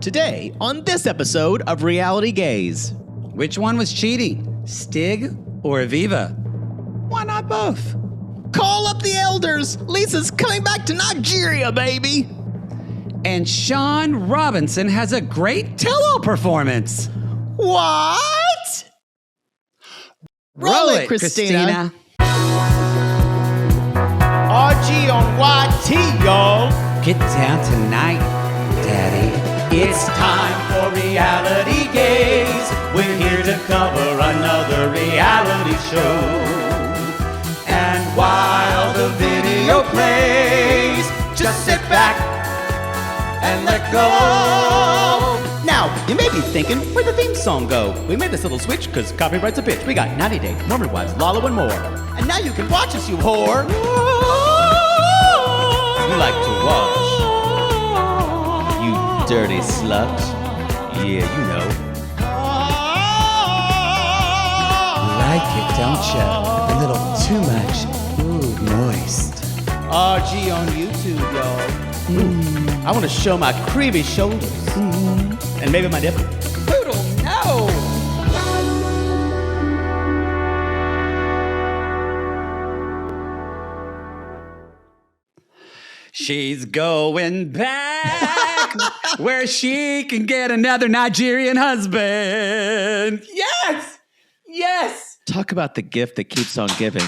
Today, on this episode of Reality Gays. Which one was cheating? Stig or Aviva? Why not both? Call up the elders. Lisa's coming back to Nigeria, baby. And Sean Robinson has a great tell-all performance. What? Roll it, Christina. RG on YT, y'all. Get down tonight, Daddy. It's time for Reality Gays. We're here to cover another reality show. And while the video plays, just sit back and let go. Now, you may be thinking, where'd the theme song go? We made this little switch because copyright's a bitch. We got 90 Day, Mormon Wives, Lala, and more. And now you can watch us, you whore. You like to watch. You dirty slut. Yeah, you know. Like it, don't you? A little too much. Ooh, moist. RG on YouTube, y'all. Ooh, I want to show my creamy shoulders. And maybe my nipple. Poodle, no! She's going back where she can get another Nigerian husband. Yes! Yes! Talk about the gift that keeps on giving.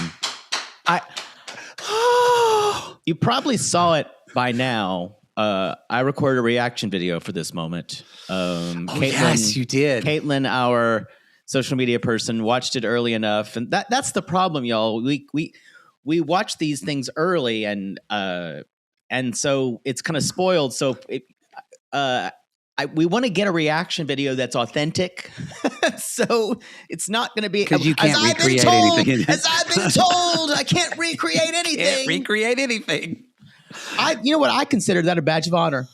You probably saw it by now. I recorded a reaction video for this moment. Caitlin, yes, you did. Caitlin, our social media person, watched it early enough, and that's the problem, y'all. We watch these things early, and so it's kind of spoiled. So we want to get a reaction video that's authentic. So it's not going to be because you can't recreate anything. As I've been told, I can't recreate anything. Can't recreate anything. You know what? I consider that a badge of honor.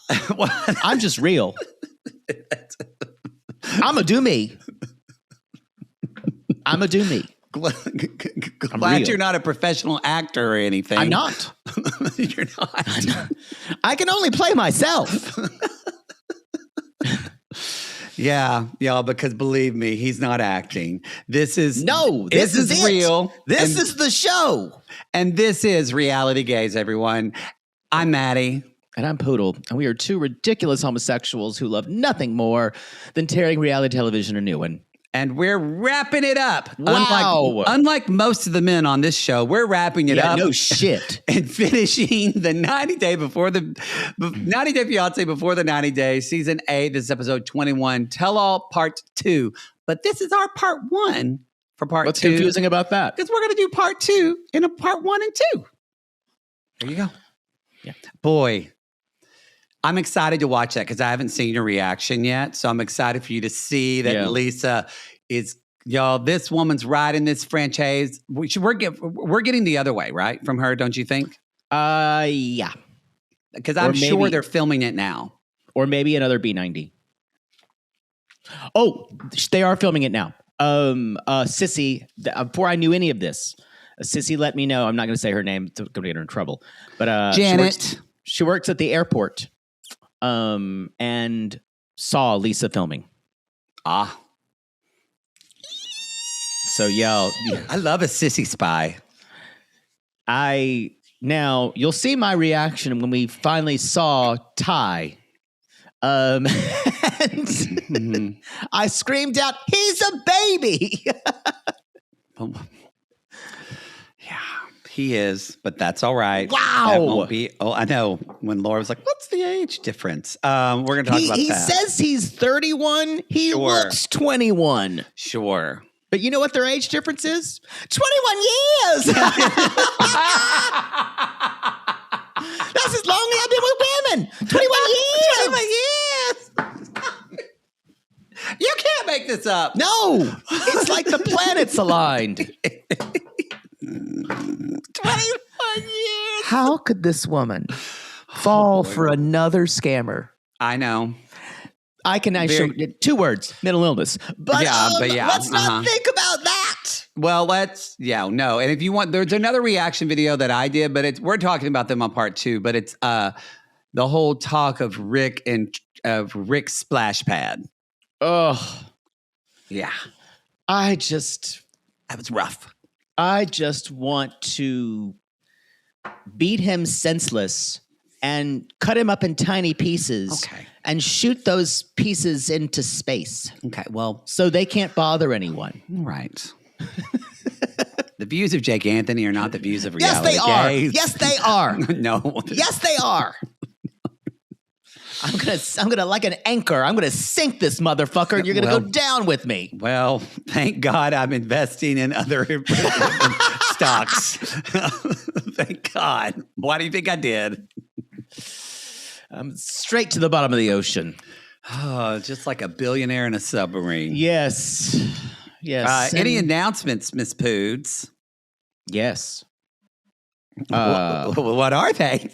I'm just real. I'm a do me. I'm a do me. Glad you're not a professional actor or anything. I'm not. You're not. I can only play myself. Yeah, y'all, because believe me, he's not acting. This is real. This is the show. And this is Reality Gays, everyone. I'm Mattie. And I'm Poodle. And we are two ridiculous homosexuals who love nothing more than tearing reality television a new one. And we're wrapping it up. Wow. Unlike most of the men on this show, we're wrapping it up. No shit. And finishing the 90 Day before the 90 Day Fiance before the 90 Days, season 8. This is episode 21, Tell All Part 2. But this is our part 1 for part 2. What's confusing about that? Because we're going to do part 2 in a part 1 and 2. There you go. Yeah. Boy, I'm excited to watch that because I haven't seen your reaction yet. So I'm excited for you to see that Lisa is, y'all, this woman's riding this franchise. We're getting the other way, right? From her, don't you think? Yeah. Because I'm sure they're filming it now. Or maybe another B90. Oh, they are filming it now. Sissy, before I knew any of this, Sissy let me know. I'm not going to say her name. It's going to get her in trouble. But Janet. She works at the airport. And saw Lisa filming. So y'all, I love a sissy spy. Now you'll see my reaction when we finally saw Ty. And I screamed out, "He's a baby!" He is, but that's all right. Wow. That won't be. Oh, I know. When Laura was like, "What's the age difference?" We're going to talk about that. He says he's 31. He looks 21. Sure. But you know what their age difference is? 21 years. That's as long as I've been with women. 21 years. 21 years. You can't make this up. No. It's like the planets aligned. 21 years. How could this woman fall for another scammer? I know. I can actually, 2 words, mental illness. But let's not think about that. Well, no. And if you want, there's another reaction video that I did, but we're talking about them on part 2, but it's the whole talk of Rick and of Rick's splash pad. Oh, Yeah, that was rough. I just want to beat him senseless and cut him up in tiny pieces. Okay. And shoot those pieces into space. Okay, well, So they can't bother anyone. right. The views of Jake Anthony are not the views of Yes, reality they are. gays. Yes, they are. No. Yes, they are. I'm gonna like an anchor. I'm gonna sink this motherfucker. And you're gonna go down with me. Well, thank God I'm investing in other stocks. Thank God. Why do you think I did? I'm straight to the bottom of the ocean. Oh, just like a billionaire in a submarine. Yes. Yes. Any announcements, Miss Poods? Yes. What are they?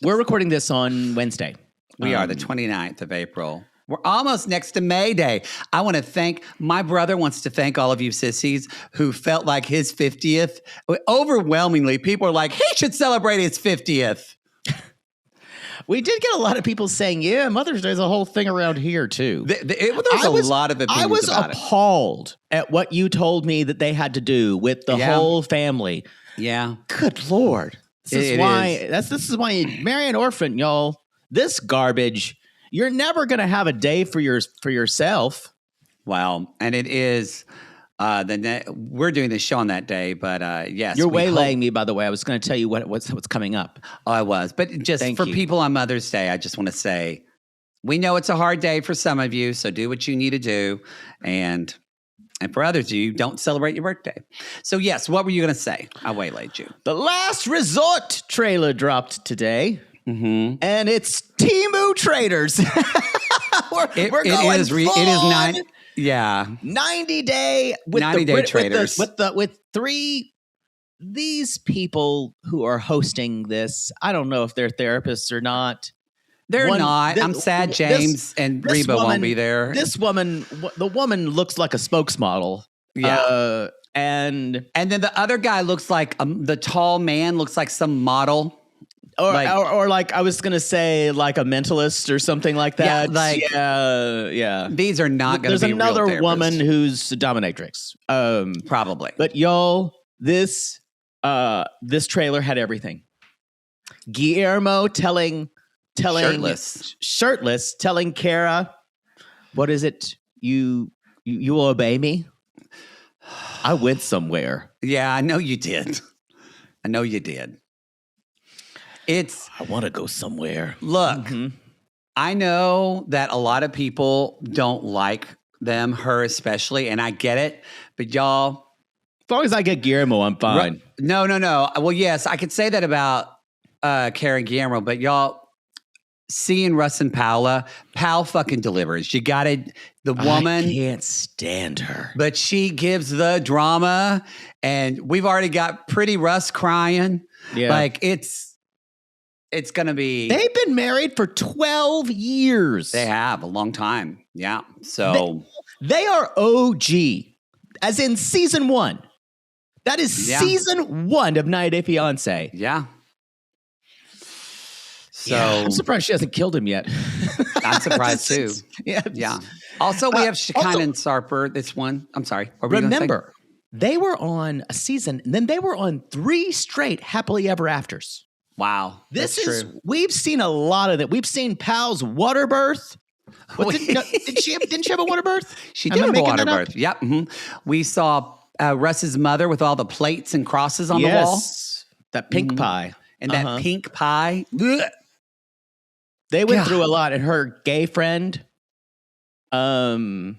We're recording this on Wednesday. We are the 29th of April. We're almost next to May Day. I want to thank, my brother wants to thank all of you sissies who felt like his 50th. Overwhelmingly, people are like, he should celebrate his 50th. We did get a lot of people saying, yeah, Mother's Day is a whole thing around here, too. There's a lot of opinions I was about appalled at what you told me that they had to do with the whole family. Yeah. Good Lord. This is why you marry an orphan, y'all. This garbage. You're never going to have a day for yourself. Well, and it is we're doing this show on that day, but yes. You're waylaying me, by the way. I was going to tell you what's coming up. Oh, I was. But just for people on Mother's Day, I just want to say, we know it's a hard day for some of you, so do what you need to do. And for others, you don't celebrate your birthday. So yes, what were you going to say? I waylaid you. The Last Resort trailer dropped today. Mm-hmm. And it's Temu Traders. we're going it is 90 day with 90 day traders with these people who are hosting this. I don't know if they're therapists or not. They're not. I'm sad James and Reba won't be there. The woman looks like a spokesmodel. Yeah. And then the other guy looks like the tall man looks like some model. Or like I was gonna say like a mentalist or something like that. Yeah. These are not gonna be real therapists. There's another woman who's a dominatrix. Probably. But y'all, this trailer had everything. Guillermo telling shirtless telling Kara, what is it? You will obey me? I went somewhere. Yeah, I know you did. I want to go somewhere. Look, I know that a lot of people don't like them, her especially, and I get it. But y'all, as long as I get Guillermo, I'm fine. No. Well, yes, I could say that about Karen Guillermo, but y'all, seeing Russ and Paula, Pal fucking delivers. You got it. The woman. I can't stand her. But she gives the drama, and we've already got Pretty Russ crying. Yeah. Like, it's going to be. They've been married for 12 years. They have a long time. Yeah. So they are OG, as in season 1. That is season 1 of 90 Day Fiance. Yeah. So I'm surprised she hasn't killed him yet. I'm surprised too. Yeah. Also, we have Shekinah and Sarper. This one. I'm sorry. Remember, they were on a season, and then they were on 3 straight Happily Ever Afters. Wow. True. We've seen a lot of that. We've seen Pal's water birth. Didn't she have a water birth? She did have a water birth. Yep. Mm-hmm. We saw Russ's mother with all the plates and crosses on the wall. That pink pie. And that pink pie. They went through a lot. And her gay friend, who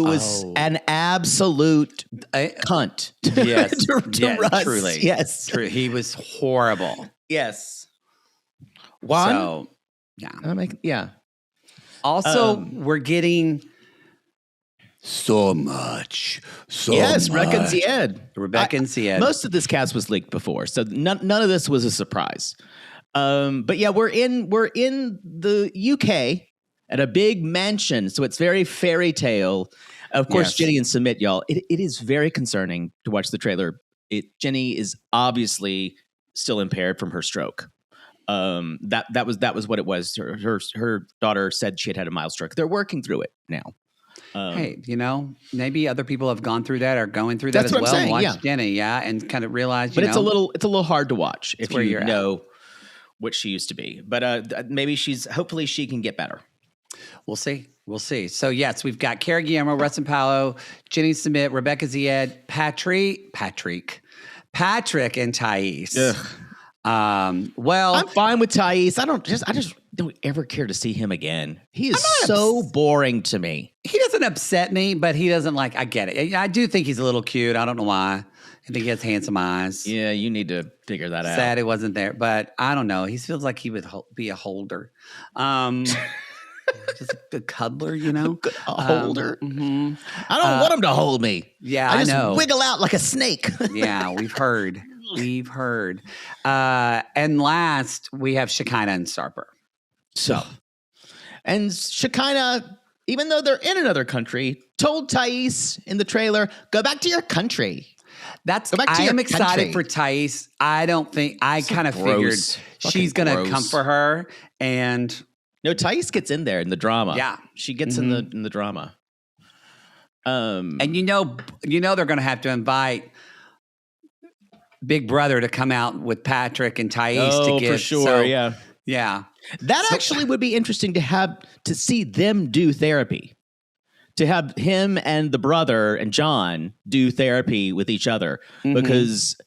was an absolute cunt. Yes. to Russ. Truly. Yes. True. He was horrible. Yes. So, yeah. Also, we're getting so much. Yes, Rebecca and Zied. Most of this cast was leaked before, so none of this was a surprise. But yeah, we're in the UK at a big mansion, so it's very fairy tale. Of course, Jenny and Submit, y'all. It is very concerning to watch the trailer. Jenny is obviously still impaired from her stroke. That was what it was. Her daughter said she had a mild stroke. They're working through it now. Hey, maybe other people have gone through that or going through that as well. Saying, watch Jenny, and kind of realize. But it's a little hard to watch if you know at. What she used to be. But maybe hopefully she can get better. We'll see. So yes, we've got Cara Guillermo, Rustin Paolo, Jenny Submit, Rebecca Zied, Patrick, and Thais. Well, I'm fine with Thais. I just don't ever care to see him again. He is so boring to me. He doesn't upset me, but he doesn't I get it. I do think he's a little cute. I don't know why. I think he has handsome eyes. Yeah, you need to figure that out. Sad he wasn't there, but I don't know. He feels like he would be a holder. Just a cuddler, A holder? Mm-hmm. I don't want him to hold me. Yeah, I know. Wiggle out like a snake. Yeah, we've heard. And last, we have Shekinah and Sarper. And Shekinah, even though they're in another country, told Thais in the trailer, go back to your country. I am excited for Thais. I kind of figured she's going to come for her. And no, Thais gets in there in the drama. Yeah. She gets in the drama. And they're going to have to invite Big Brother to come out with Patrick and Thais to give. For sure, yeah. That actually would be interesting to see them do therapy. To have him and the brother and John do therapy with each other. Because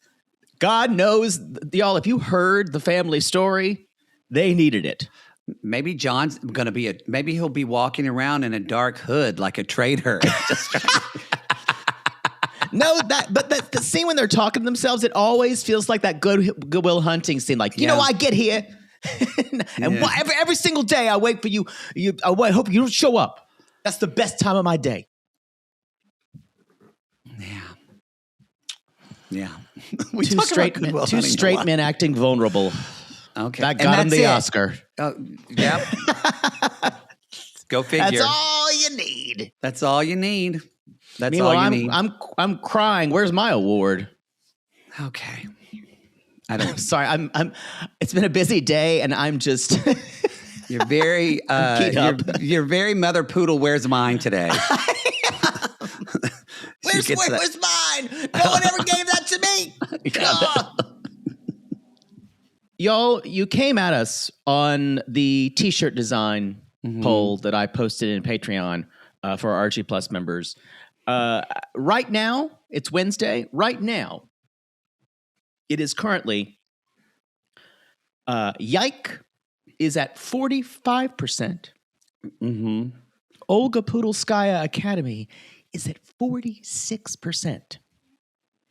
God knows, y'all, if you heard the family story, they needed it. Maybe John's going to maybe he'll be walking around in a dark hood like a traitor. No, but the scene when they're talking to themselves, it always feels like that Goodwill Hunting scene. Like, I get here, and every single day I wait for you. I hope you don't show up. That's the best time of my day. Yeah. Two straight men acting vulnerable. Okay, that got him the Oscar. Oh, yep. Go figure. That's all you need. That's all you need. I'm crying. Where's my award? Okay. Sorry. I'm. It's been a busy day, and I'm just. You're very. You're very mother poodle. Where's mine today? Where's mine? No one ever gave that to me. Y'all, you came at us on the T-shirt design poll that I posted in Patreon for our RG Plus members. Right now, it's Wednesday. Right now, it is currently Yike is at 45%. Olga Pudolskaya Academy is at 46%.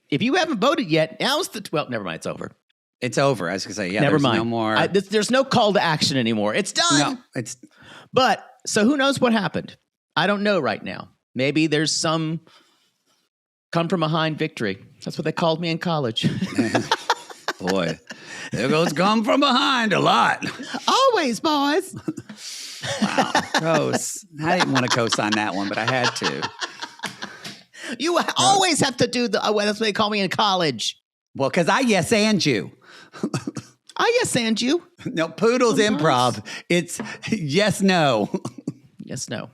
If you haven't voted yet, never mind, it's over. It's over. I was going to say, never mind. No more. There's no call to action anymore. It's done. No, But so who knows what happened? I don't know right now. Maybe there's some come from behind victory. That's what they called me in college. Boy, there goes come from behind a lot. Always, boys. Wow, gross. I didn't want to co-sign that one, but I had to. You always have to do that's what they call me in college. Well, because I yes and you. I yes and you. No, Poodle's improv. It's yes, no. Yes, no.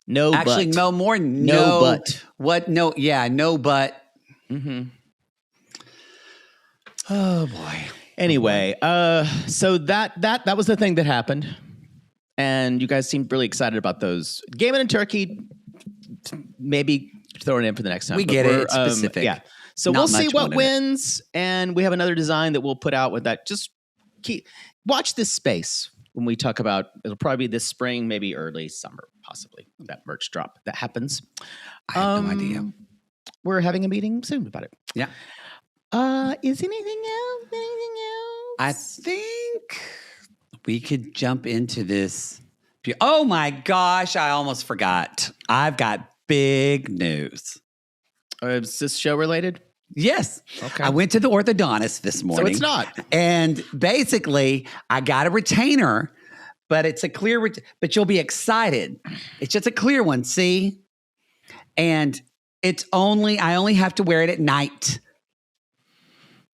No, actually, but. no more. No, but. What? No, yeah, no, but. Oh boy. Anyway, so that was the thing that happened, and you guys seemed really excited about those. Game and Turkey, maybe throw it in for the next time. We get it. It's specific. Yeah. So we'll see what wins, and we have another design that we'll put out with that. Just watch this space when we talk about. It'll probably be this spring, maybe early summer, possibly that merch drop that happens. I have no idea. We're having a meeting soon about it. Yeah. Is anything else? I think we could jump into this. Oh my gosh, I almost forgot. I've got big news. Is this show related? Yes. Okay. I went to the orthodontist this morning. So it's not. And basically, I got a retainer, but it's a clear, but you'll be excited. It's just a clear one, see? And I only have to wear it at night.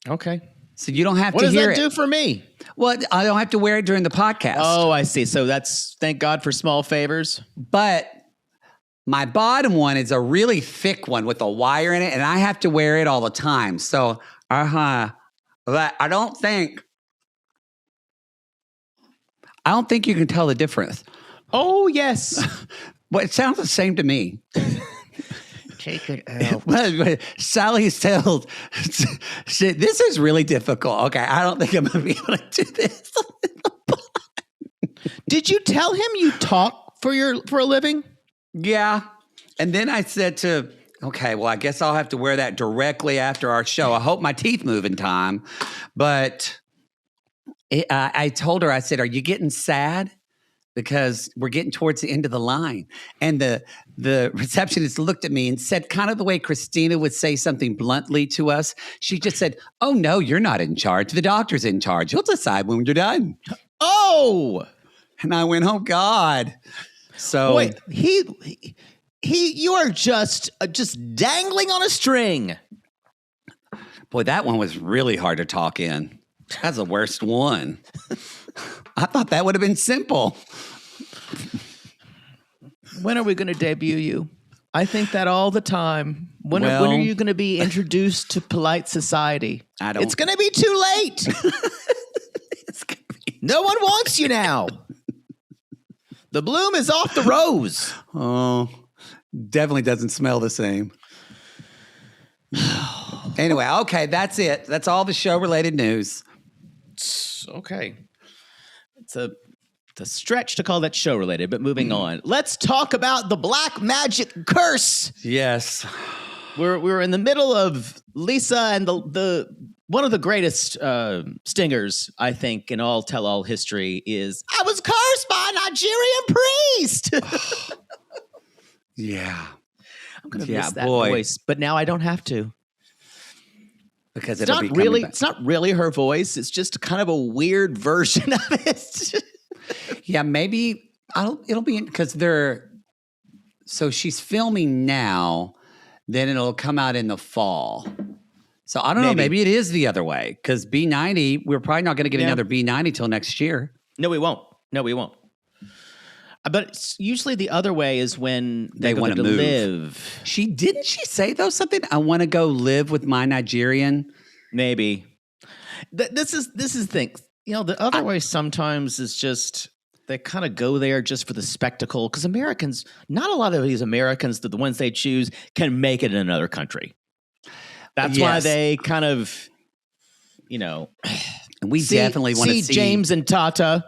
Okay. So you don't have What to does hear that it. do for me? Well, I don't have to wear it during the podcast. Oh, I see. So that's thank God for small favors. But my bottom one is a really thick one with a wire in it, and I have to wear it all the time. So, but I don't think you can tell the difference. Oh, yes. Well, it sounds the same to me. Take it out. But Sally tells, this is really difficult. Okay, I don't think I'm going to be able to do this. Did you tell him you talk for a living? Yeah. And then I said okay, well, I guess I'll have to wear that directly after our show. I hope my teeth move in time. But I told her, I said, are you getting sad? Because we're getting towards the end of the line. And the receptionist looked at me and said, kind of the way Christina would say something bluntly to us. She just said, oh, no, you're not in charge. The doctor's in charge. He'll decide when you're done. Oh! And I went, oh, God. So wait, you are just dangling on a string. Boy, that one was really hard to talk in. That's the worst one. I thought that would have been simple. When are we going to debut you? I think that all the time. When are you going to be introduced to polite society? It's going to be too late. No one wants you now. The bloom is off the rose. Oh, definitely doesn't smell the same. Anyway, okay, that's it. That's all the show-related news. Okay. It's a stretch to call that show-related, but moving on. Let's talk about the black magic curse. Yes. We're in the middle of Lisa and the one of the greatest stingers, I think, in all tell-all history is, I was cursed by a Nigerian priest. Yeah. I'm going to miss that voice, but now I don't have to. Because it's not really her voice. It's just kind of a weird version of it. Yeah, maybe it'll be because so she's filming now, then it'll come out in the fall. So I don't know, maybe it is the other way because B90, we're probably not going to get another B90 till next year. No, we won't. But it's usually the other way is when they want to live. Didn't she say though something? I want to go live with my Nigerian. Maybe. This is the thing. You know, the other way sometimes is just they kind of go there just for the spectacle because Americans, not a lot of these Americans, the ones they choose, can make it in another country. That's why they kind of, and we definitely want to see James and Tata.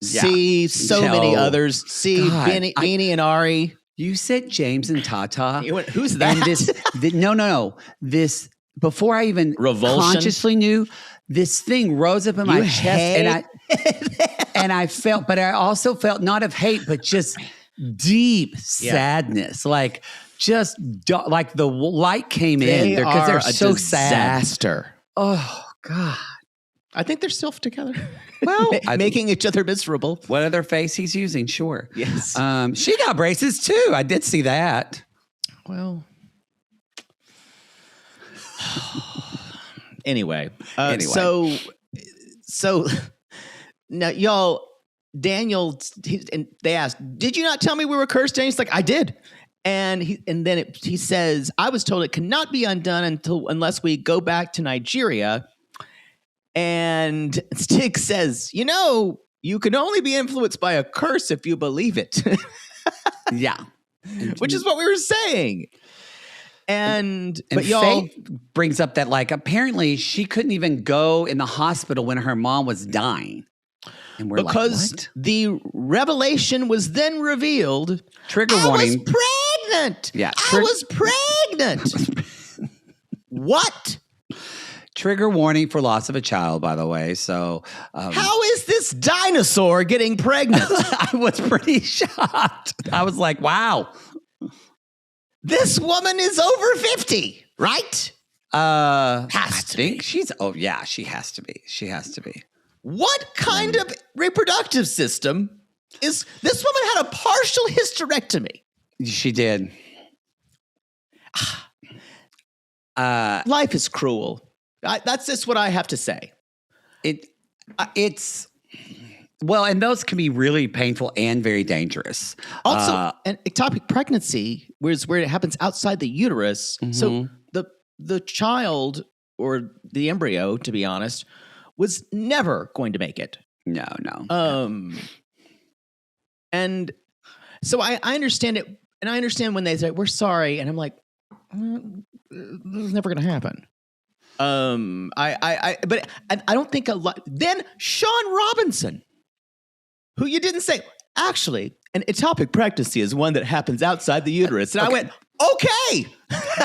Yeah. See many others. See Beanie and Ari. You said James and Tata. Who's that? No. This before I even consciously knew, this thing rose up in my chest, and I felt, but I also felt not of hate, but just deep sadness, like just like the light came in there because they're so disaster. Sad. Oh God. I think they're still together. Well, making each other miserable. What other face he's using? Sure. Yes. She got braces too. I did see that. Well. Anyway. So now y'all, Daniel, and they asked, "Did you not tell me we were cursed?" And he's like, "I did." And he says, "I was told it cannot be undone unless we go back to Nigeria." And Stig says, you can only be influenced by a curse if you believe it. Yeah. Which is what we were saying. But y'all brings up that apparently she couldn't even go in the hospital when her mom was dying. And we're because what? The revelation was then revealed. Trigger warning. I was pregnant. Yeah. I was pregnant. What? Trigger warning for loss of a child, by the way. So, how is this dinosaur getting pregnant? I was pretty shocked. I was like, wow. This woman is over 50, right? I think she's, she has to be. She has to be. What kind of reproductive system is this woman had a partial hysterectomy? She did. Life is cruel. That's just what I have to say. It's well, and those can be really painful and very dangerous. Also, an ectopic pregnancy, where it happens outside the uterus. So the child or the embryo, to be honest, was never going to make it. No. And so I understand it, and I understand when they say we're sorry, and I'm like, this is never going to happen. But I don't think a lot. Then Sean Robinson, who you didn't say, actually, an ectopic pregnancy is one that happens outside the uterus, and I went, okay.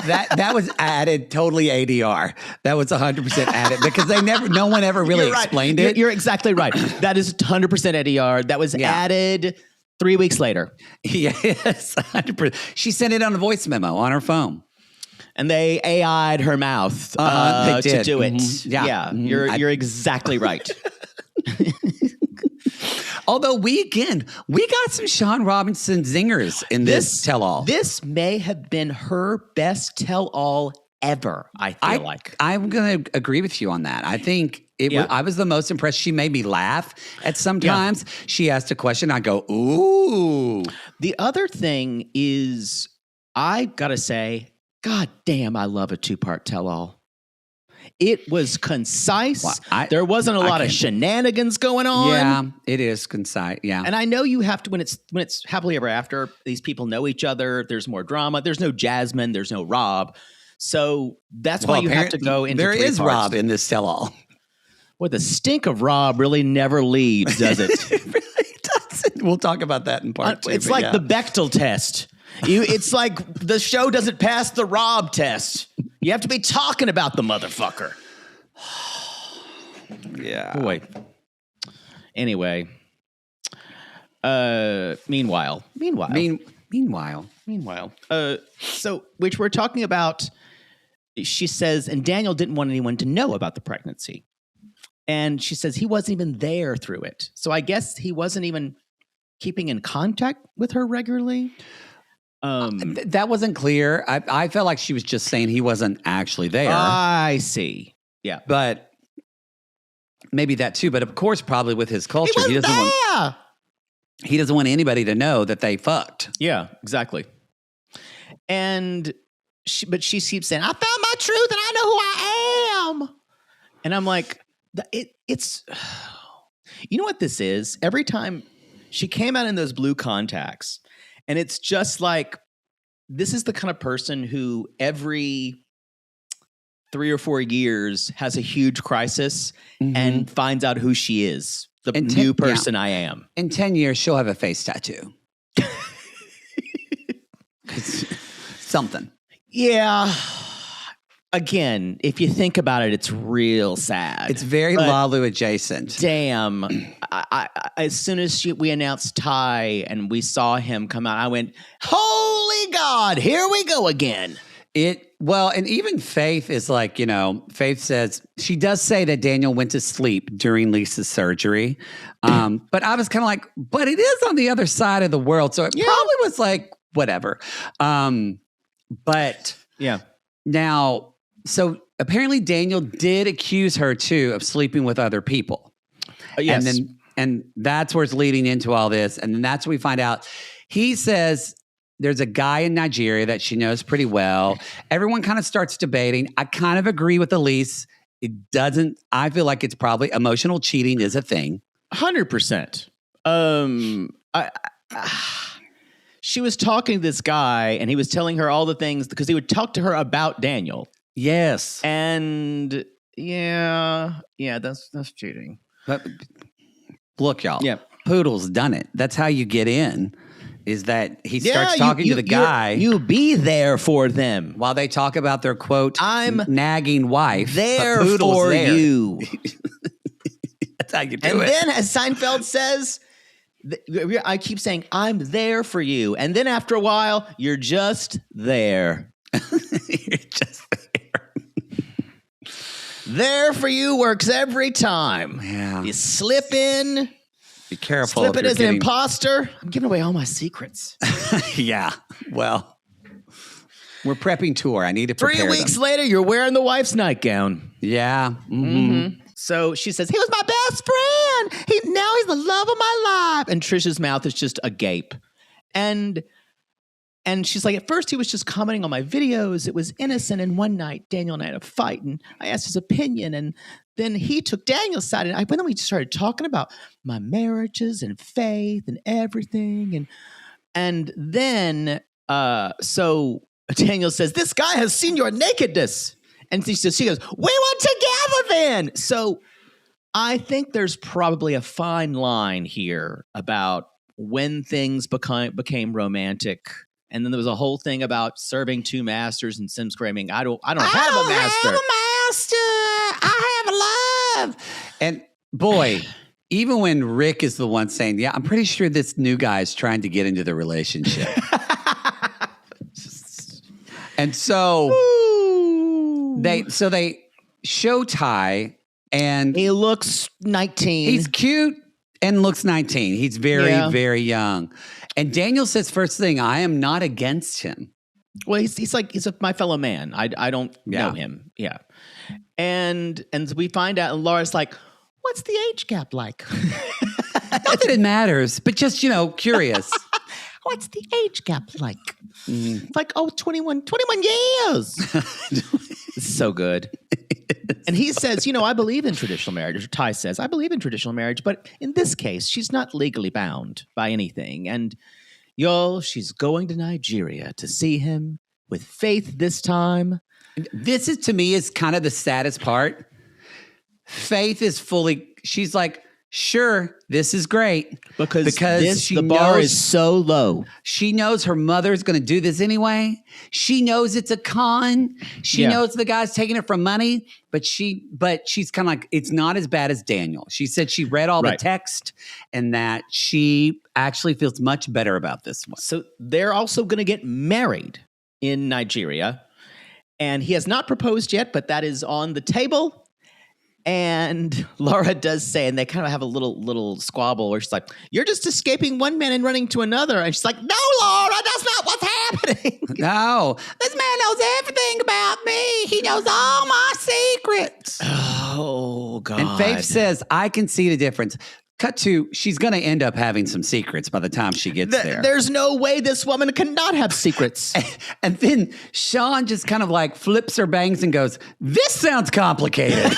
That was added totally ADR. That was 100% added because no one ever really explained it. You're exactly right. That is 100% ADR. That was added 3 weeks later. Yes, 100%. She sent it on a voice memo on her phone. And they AI'd her mouth to do it. Mm-hmm. Yeah. Mm-hmm. You're exactly right. Although we got some Sean Robinson zingers in this tell-all. This may have been her best tell-all ever, I feel like. I'm going to agree with you on that. I think I was the most impressed. She made me laugh at some times. She asked a question. I go, ooh. The other thing is, I got to say, God damn, I love a two-part tell-all. It was concise. Well, there wasn't a lot of shenanigans going on. Yeah, it is concise. Yeah. And I know you have to, when it's happily ever after, these people know each other. There's more drama. There's no Jasmine. There's no Rob. So that's why you have to go into There is parts. Rob in this tell-all. Well, the stink of Rob really never leaves, does it? It really doesn't. We'll talk about that in part 2. It's like the Bechdel test. It's like the show doesn't pass the Rob test. You have to be talking about the motherfucker. Yeah. Boy. Anyway. Meanwhile. So, which we're talking about, she says, and Daniel didn't want anyone to know about the pregnancy. And she says he wasn't even there through it. So I guess he wasn't even keeping in contact with her regularly. That wasn't clear. I felt like she was just saying he wasn't actually there. I see. Yeah. But maybe that too. But of course, probably with his culture, he doesn't want anybody to know that they fucked. Yeah, exactly. And she keeps saying, I found my truth and I know who I am. And I'm like, it's, you know what this is? Every time she came out in those blue contacts, and it's just like, this is the kind of person who every 3 or 4 years has a huge crisis and finds out who she is, the new person I am. In 10 years, she'll have a face tattoo. Something. Yeah. Again, if you think about it, it's real sad. It's very Lalu adjacent. Damn. I as soon as we announced Ty and we saw him come out, I went, holy God, here we go again. Well, and even Faith is like, Faith says, she does say that Daniel went to sleep during Lisa's surgery. But I was kind of like, but it is on the other side of the world. So it probably was like, whatever. But yeah. Now, so apparently Daniel did accuse her too of sleeping with other people. Yes. And that's where it's leading into all this. And then that's when we find out. He says there's a guy in Nigeria that she knows pretty well. Everyone kind of starts debating. I kind of agree with Elise. I feel like it's probably emotional cheating is a thing. 100%. She was talking to this guy and he was telling her all the things because he would talk to her about Daniel. Yes. And that's cheating. But look, y'all. Yeah. Poodle's done it. That's how you get in. Is that he starts talking to the guy. You be there for them. While they talk about their, quote, I'm nagging wife. There for you. That's how you do it. And then, as Seinfeld says, I keep saying, I'm there for you. And then after a while, you're just there. You're just there. There for you works every time. Yeah. You slip in. Be careful. Slip in as an imposter. I'm giving away all my secrets. Yeah. Well, We're prepping tour. I need to prepare 3 weeks them. later, you're wearing the wife's nightgown. Yeah. So she says, he was my best friend. Now he's the love of my life. And Trisha's mouth is just agape. And she's like, at first he was just commenting on my videos. It was innocent. And one night, Daniel and I had a fight. And I asked his opinion. And then he took Daniel's side. And then we just started talking about my marriages and faith and everything. And then, so Daniel says, this guy has seen your nakedness. And she goes, we were together then. So I think there's probably a fine line here about when things became romantic. And then there was a whole thing about serving two masters and Sim screaming, I don't have a master. I have a love. And boy, even when Rick is the one saying, yeah, I'm pretty sure this new guy is trying to get into the relationship. And so they show Ty, and he looks 19. He's cute and looks 19. He's very, very young. And Daniel says first thing, I am not against him. Well, he's my fellow man. I don't know him. Yeah. And we find out, and Laura's like, what's the age gap like? Not that it matters, but just, curious. What's the age gap like? It's like, 21 years. It's so good. And he says, I believe in traditional marriage. Or Ty says, I believe in traditional marriage, but in this case, she's not legally bound by anything. And y'all, she's going to Nigeria to see him with Faith this time. This is, to me, is kind of the saddest part. Faith is she's like, sure, this is great. Because the bar is so low. She knows her mother's going to do this anyway. She knows it's a con. She knows the guy's taking it for money, but she's kind of like, it's not as bad as Daniel. She said she read all the text and that she actually feels much better about this one. So they're also going to get married in Nigeria. And he has not proposed yet, but that is on the table. And Laura does say, and they kind of have a little squabble where she's like, you're just escaping one man and running to another. And she's like, no, Laura, that's not what's happening. No, this man knows everything about me. He knows all my secrets. Oh, God. And Faith says, I can see the difference. Cut to, she's going to end up having some secrets by the time she gets there. There's no way this woman cannot have secrets. And then Sean just kind of like flips her bangs and goes, this sounds complicated.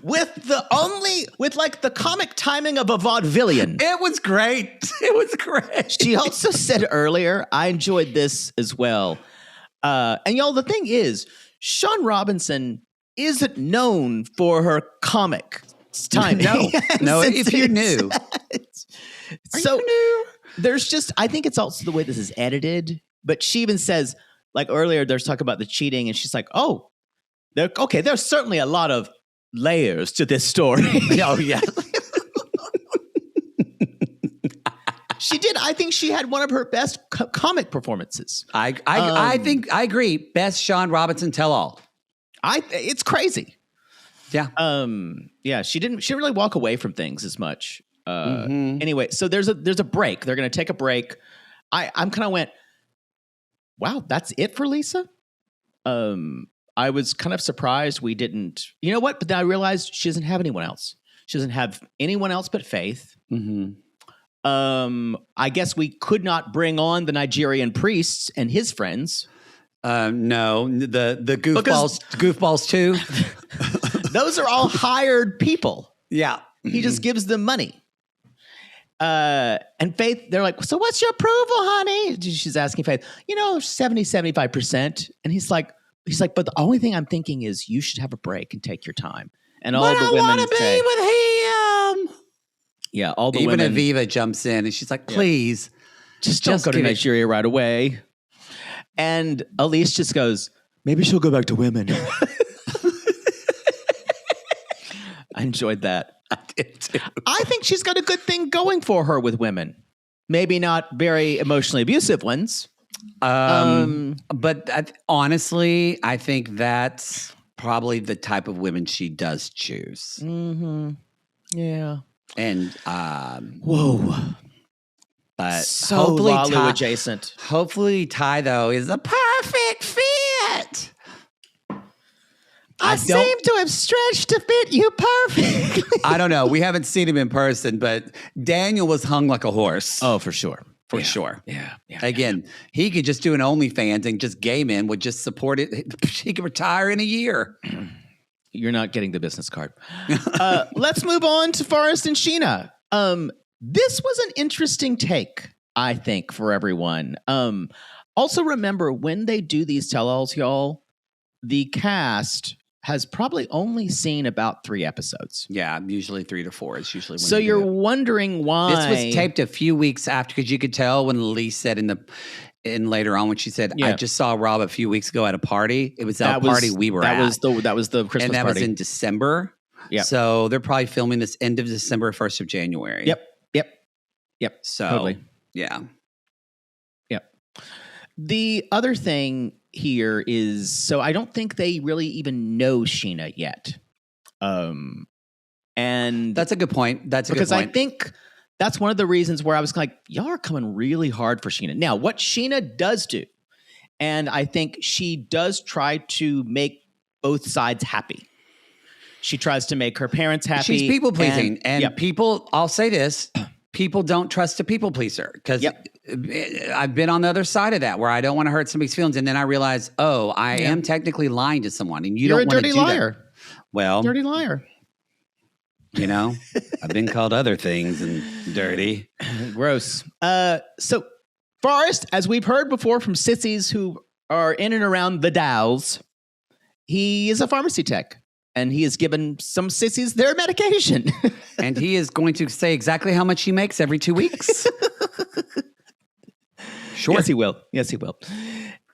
With the comic timing of a vaudevillian. It was great. It was great. She also said earlier, I enjoyed this as well. And y'all, the thing is, Sean Robinson isn't known for her comic timing. No, if you're new. Are you new? There's just, I think it's also the way this is edited. But she even says, like earlier, there's talk about the cheating, and she's like, oh, there's certainly a lot of layers to this story. Oh, yeah. She did. I think she had one of her best comic performances. I agree. Best Sean Robinson tell-all. It's crazy. Yeah. Yeah. She didn't really walk away from things as much. Anyway, so there's a break. They're going to take a break. I'm kind of went, wow, that's it for Lisa. I was kind of surprised we didn't. You know what? But then I realized she doesn't have anyone else. She doesn't have anyone else but Faith. I guess we could not bring on the Nigerian priests and his friends. No, the goofballs too. Those are all hired people. Yeah. He just gives them money. And Faith, they're like, so what's your approval, honey? She's asking Faith, 70, 75%. And he's like, but the only thing I'm thinking is you should have a break and take your time. And all the women I want to be with him. Yeah, all the Even women. Aviva jumps in and she's like, please. Just don't go to Nigeria right away. And Elise just goes, maybe she'll go back to women. I enjoyed that. I did too. I think she's got a good thing going for her with women. Maybe not very emotionally abusive ones. But honestly, I think that's probably the type of women she does choose. Yeah. And whoa. But So hopefully Lalu adjacent. Hopefully Ty, though, is a perfect fit. I seem to have stretched to fit you perfectly. I don't know. We haven't seen him in person, but Daniel was hung like a horse. Oh, for sure. For sure. Yeah. Again, he could just do an OnlyFans and just gay men would just support it. He could retire in a year. You're not getting the business card. Let's move on to Forrest and Sheena. This was an interesting take, I think, for everyone. Also, remember, when they do these tell-alls, y'all, the cast has probably only seen about 3 episodes. Yeah, usually 3 to 4 is usually when so you're wondering why. This was taped a few weeks after, because you could tell when Lee said in later on when she said, I just saw Rob a few weeks ago at a party. It was that party we were at. That was the Christmas party. And that was in December. Yeah. So they're probably filming this end of December, 1st of January. Yep. So, totally. Yeah. Yep. The other thing here is, so I don't think they really even know Sheena yet. And that's a good point. Because I think that's one of the reasons where I was like, y'all are coming really hard for Sheena. Now, what Sheena does do, and I think she does try to make both sides happy. She tries to make her parents happy. She's people pleasing. And people, I'll say this, people don't trust a people pleaser, because I've been on the other side of that where I don't want to hurt somebody's feelings. And then I realize, I am technically lying to someone, and you're don't want to do liar. That. Well, dirty liar. You know, I've been called other things and dirty. Gross. So Forrest, as we've heard before from sissies who are in and around the Dalles, he is a pharmacy tech. And he has given some sissies their medication. And he is going to say exactly how much he makes every 2 weeks. Sure. Yes, he will.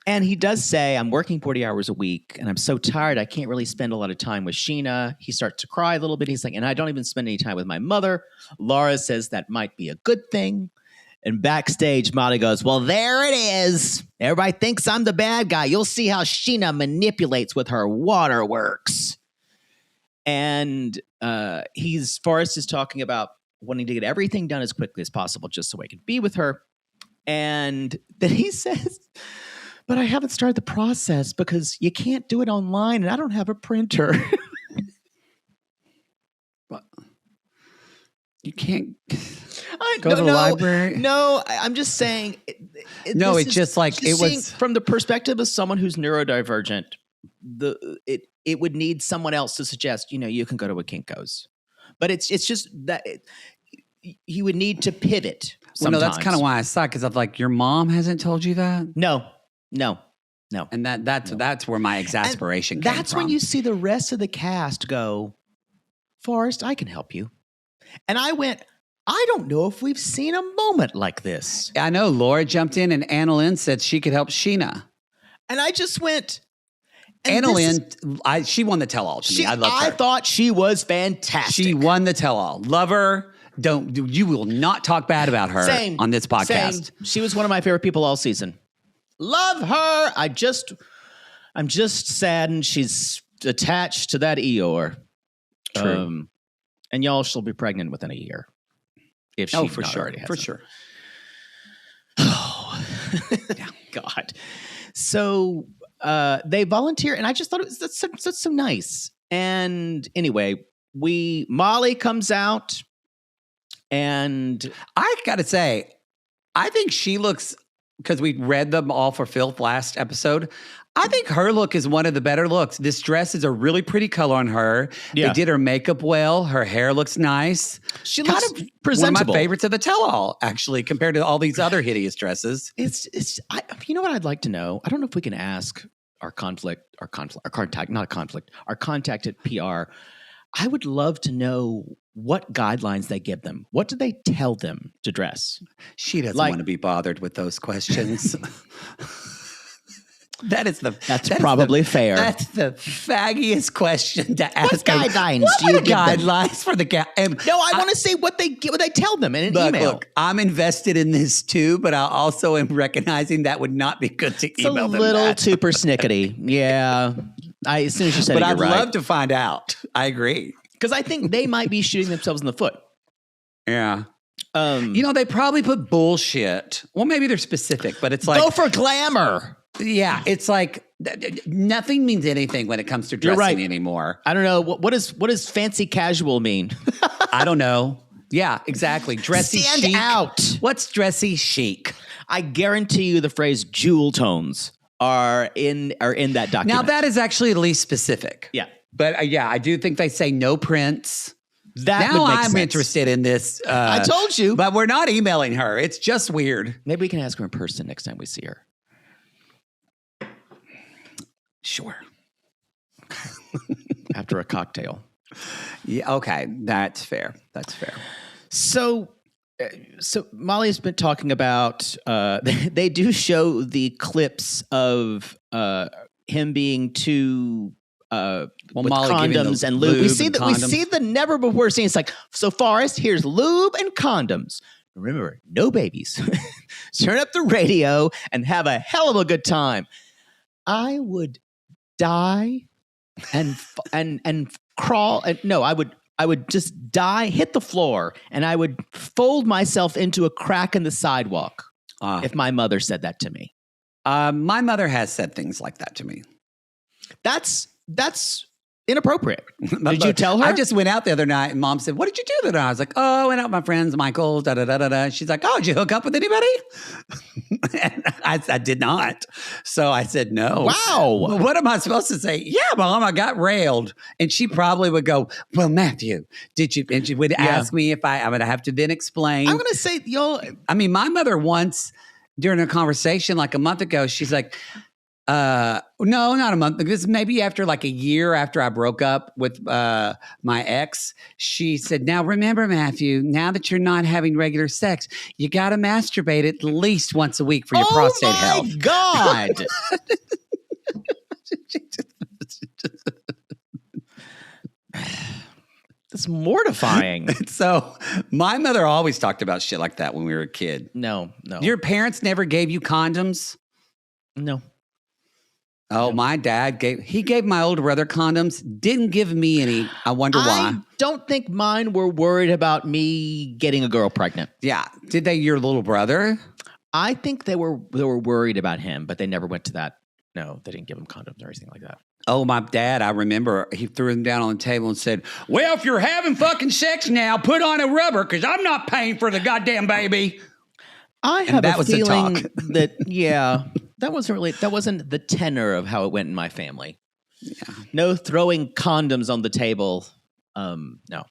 And he does say, I'm working 40 hours a week, and I'm so tired, I can't really spend a lot of time with Sheena. He starts to cry a little bit. He's like, and I don't even spend any time with my mother. Laura says that might be a good thing. And backstage, Mattie goes, well, there it is. Everybody thinks I'm the bad guy. You'll see how Sheena manipulates with her waterworks. And Forrest is talking about wanting to get everything done as quickly as possible just so I can be with her. And then he says, but I haven't started the process because you can't do it online and I don't have a printer. What? You can't go to the library? No, I'm just saying. It's just like it was from the perspective of someone who's neurodivergent. It would need someone else to suggest, you can go to a Kinko's, but it's just that you would need to pivot. Well, no, that's kind of why I saw it, because I'm like, your mom hasn't told you that? No. And that's where my exasperation came from. That's when you see the rest of the cast go, Forrest, I can help you. And I went, I don't know if we've seen a moment like this. I know. Laura jumped in and Anna Lynn said she could help Sheena. And I just went... Anna Lynn, she won the tell-all to me. I love her. I thought she was fantastic. She won the tell-all. Love her. You will not talk bad about her on this podcast. Same. She was one of my favorite people all season. Love her. I'm just saddened she's attached to that Eeyore. True. And y'all, she'll be pregnant within a year. If she already has for sure. Oh, God. So they volunteer, and I just thought that's so nice. And anyway, Molly comes out, and I gotta say, I think she looks, because we read them all for Filth last episode, I think her look is one of the better looks. This dress is a really pretty color on her. Yeah. They did her makeup well. Her hair looks nice. She looks kind of presentable. One of my favorites of the tell-all, actually, compared to all these other hideous dresses. You know what I'd like to know? I don't know if we can ask our contact at PR. I would love to know what guidelines they give them. What do they tell them to dress? She doesn't want to be bothered with those questions. That's probably fair. That's the faggiest question to ask. What guidelines do you give them? Guidelines for the No, I want to say what they tell them in an email. Look, I'm invested in this too, but I also am recognizing that would not be good to email them. It's a little too persnickety. Yeah. As soon as you said it, you're right. But I'd love to find out. I agree. Because I think they might be shooting themselves in the foot. Yeah. They probably put bullshit. Well, maybe they're specific, but it's like go for glamour. Yeah, it's like nothing means anything when it comes to dressing anymore. I don't know what does fancy casual mean. I don't know. Yeah, exactly. Dressy Stand chic. out. What's dressy chic? I guarantee you the phrase jewel tones are in that document. Now that is actually at least specific. Yeah. But I do think they say no prints. That now would make I'm sense. interested in this. I told you. But we're not emailing her. It's just weird. Maybe we can ask her in person next time we see her. Sure. After a cocktail. Yeah. Okay. That's fair. That's fair. So Molly's been talking about, they do show the clips of him being too, with Molly condoms and lube. We see the never before scene. It's like, so Forrest, here's lube and condoms. Remember, no babies. Turn up the radio and have a hell of a good time. I would die and crawl. I would just die, hit the floor, and I would fold myself into a crack in the sidewalk if my mother said that to me. My mother has said things like that to me. That's inappropriate. Did you tell her? I just went out the other night and Mom said, "What did you do today?" I was like, "Oh, I went out with my friends, Michael, da-da-da-da-da." She's like, "Oh, did you hook up with anybody?" And I did not. So I said, "No." Wow. What am I supposed to say? "Yeah, Mom, I got railed." And she probably would go, "Well, Matthew, did you?" And she would ask me if I would have to then explain. I'm going to say, I mean, my mother once during a conversation like a month ago, she's like, no, not a month. This maybe after like a year after I broke up with my ex, she said, "Now remember, Matthew, now that you're not having regular sex, you got to masturbate at least once a week for your prostate health." Oh my God. That's mortifying. So my mother always talked about shit like that when we were a kid. No. Your parents never gave you condoms? No. Oh, my dad gave my older brother condoms, didn't give me any. I wonder why. I don't think mine were worried about me getting a girl pregnant. Yeah. Did they, your little brother? I think they were worried about him, but they never went to that. No, they didn't give him condoms or anything like that. Oh, my dad, I remember he threw them down on the table and said, "Well, if you're having fucking sex now, put on a rubber because I'm not paying for the goddamn baby." I have a feeling that, that wasn't the tenor of how it went in my family. Yeah. No throwing condoms on the table. No.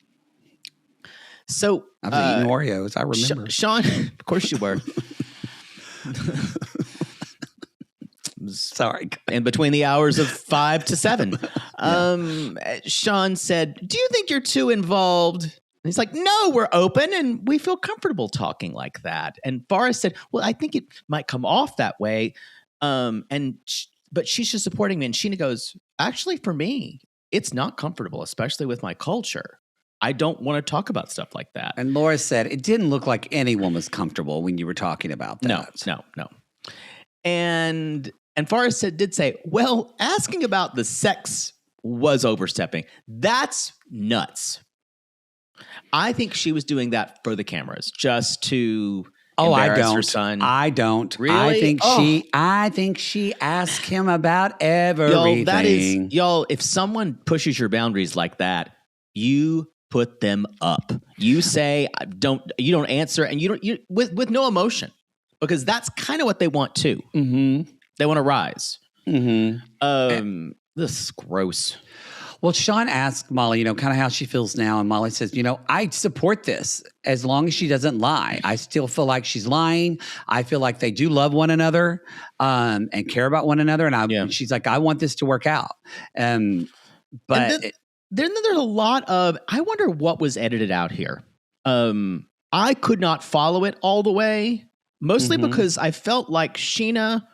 So I was eating Oreos. I remember. Sean, of course you were. Sorry. In between the hours of 5 to 7. Sean said, "Do you think you're too involved?" And he's like, "No, we're open and we feel comfortable talking like that." And Forrest said, "Well, I think it might come off that way." But she's just supporting me. And Sheena goes, "Actually, for me, it's not comfortable, especially with my culture. I don't want to talk about stuff like that." And Laura said, "It didn't look like anyone was comfortable when you were talking about that." No. And Forrest did say, "Well, asking about the sex was overstepping. That's nuts." I think she was doing that for the cameras, just to embarrass her son. I don't. Really? I think she asked him about everything. Y'all, if someone pushes your boundaries like that, you put them up. You say, you don't answer, and you with no emotion, because that's kind of what they want too. Mm-hmm. They want to rise. Mm-hmm. This is gross. Well, Sean asked Molly, kind of how she feels now. And Molly says, "I support this as long as she doesn't lie. I still feel like she's lying. I feel like they do love one another and care about one another." And she's like, "I want this to work out." But then there's a lot of, I wonder what was edited out here. I could not follow it all the way, mostly because I felt like Sheena,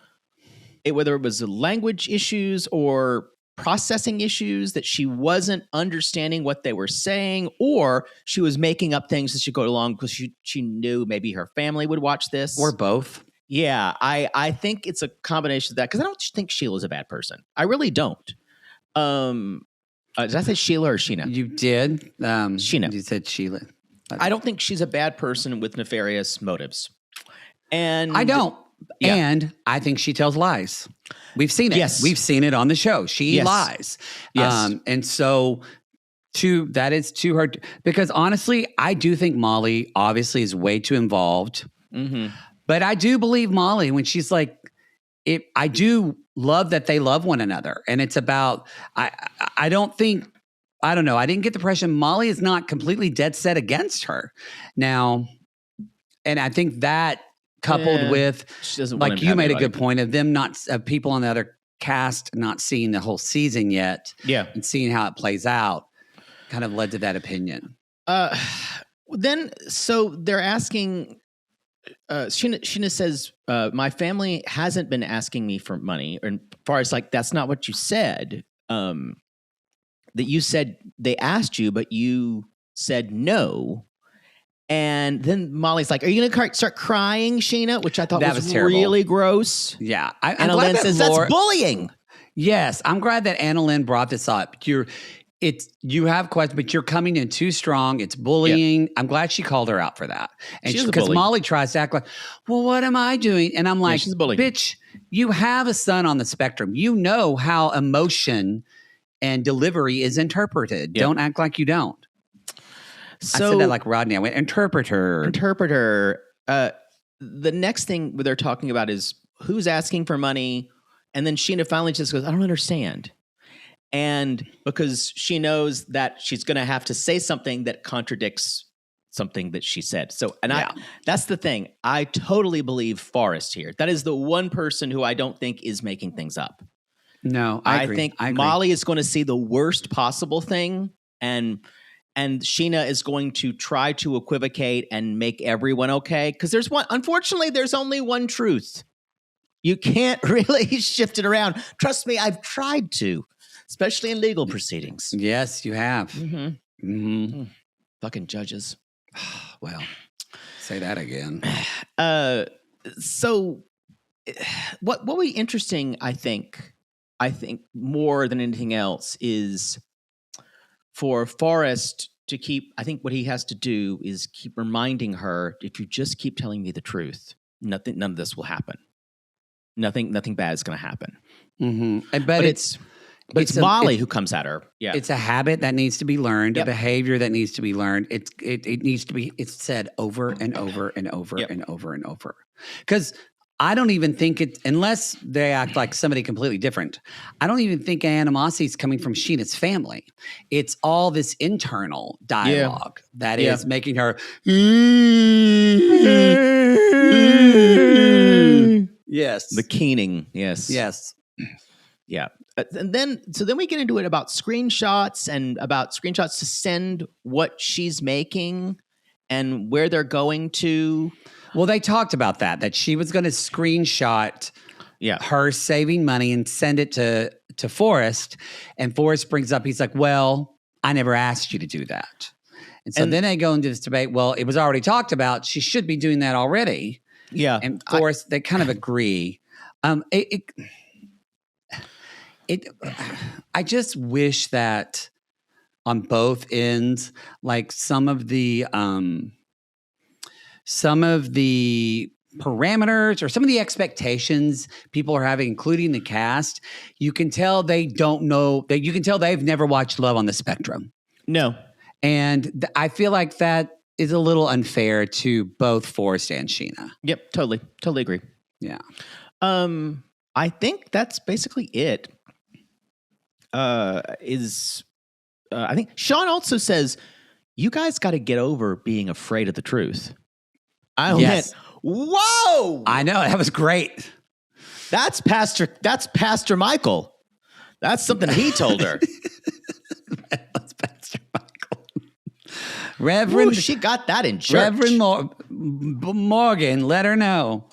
whether it was language issues or processing issues, that she wasn't understanding what they were saying, or she was making up things as she go along because she knew maybe her family would watch this. Or both. Yeah, I think it's a combination of that, because I don't think Sheila's a bad person. I really don't. Did I say Sheila or Sheena? You did. Sheena. You said Sheila. I don't think she's a bad person with nefarious motives. And I don't. Yeah. And I think she tells lies. We've seen it. Yes. We've seen it on the show. She lies. Yes. And so that is to her, because honestly, I do think Molly obviously is way too involved. Mm-hmm. But I do believe Molly when she's like, I do love that they love one another. And it's about, I don't know. I didn't get the impression Molly is not completely dead set against her. Now, and I think that coupled with, like you made a good point of them of people on the other cast not seeing the whole season yet. Yeah. And seeing how it plays out kind of led to that opinion. Then, so they're asking, Sheena says, my family hasn't been asking me for money. And as far as like, that's not what you said. That you said they asked you, but you said no. And then Molly's like, are you going to start crying, Sheena? Which I thought was really gross. Yeah. Anna Lynn says, that's bullying. Yes. I'm glad that Anna Lynn brought this up. You have questions, but you're coming in too strong. It's bullying. Yep. I'm glad she called her out for that. And because Molly tries to act like, well, what am I doing? And I'm like, she's a bully. Bitch, you have a son on the spectrum. You know how emotion and delivery is interpreted. Yep. Don't act like you don't. So, I said that like Rodney. I went, interpreter. The next thing they're talking about is who's asking for money. And then Sheena finally just goes, I don't understand. And because she knows that she's going to have to say something that contradicts something that she said. So, that's the thing. I totally believe Forrest here. That is the one person who I don't think is making things up. No, I agree. I think Molly is going to see the worst possible thing, and Sheena is going to try to equivocate and make everyone okay. Because unfortunately, there's only one truth. You can't really shift it around. Trust me, I've tried to, especially in legal proceedings. Yes, you have. Mm-hmm. Mm-hmm. Fucking judges. Well, say that again. So what will be interesting, I think more than anything else is for Forrest to keep, I think what he has to do is keep reminding her, if you just keep telling me the truth, none of this will happen. Nothing bad is going to happen. Mm-hmm. But it's Molly who comes at her. Yeah. It's a habit that needs to be learned, a behavior that needs to be learned. It needs to be, it's said over and over and over and over and over. Because I don't even think unless they act like somebody completely different, I don't even think animosity is coming from Sheena's family. It's all this internal dialogue that is making her. Yes. The keening. Yes. Yes. Yeah. And then we get into it about screenshots to send what she's making and where they're going to. Well, they talked about that she was going to screenshot her saving money and send it to Forrest. And Forrest brings up, he's like, well, I never asked you to do that. And so then they go into this debate. Well, it was already talked about. She should be doing that already. Yeah. And Forrest, they kind of agree. I just wish that on both ends, like some of the parameters or some of the expectations people are having, including the cast, you can tell they don't know that. You can tell they've never watched Love on the Spectrum. No. And I feel like that is a little unfair to both Forrest and Sheena. Yep. Totally agree. Yeah. I think that's basically it. I think Sean also says, you guys got to get over being afraid of the truth. I went, whoa! I know, that was great. That's Pastor Michael. That's something he told her. That's Pastor Michael. Reverend, ooh, she got that in church. Reverend Morgan, let her know.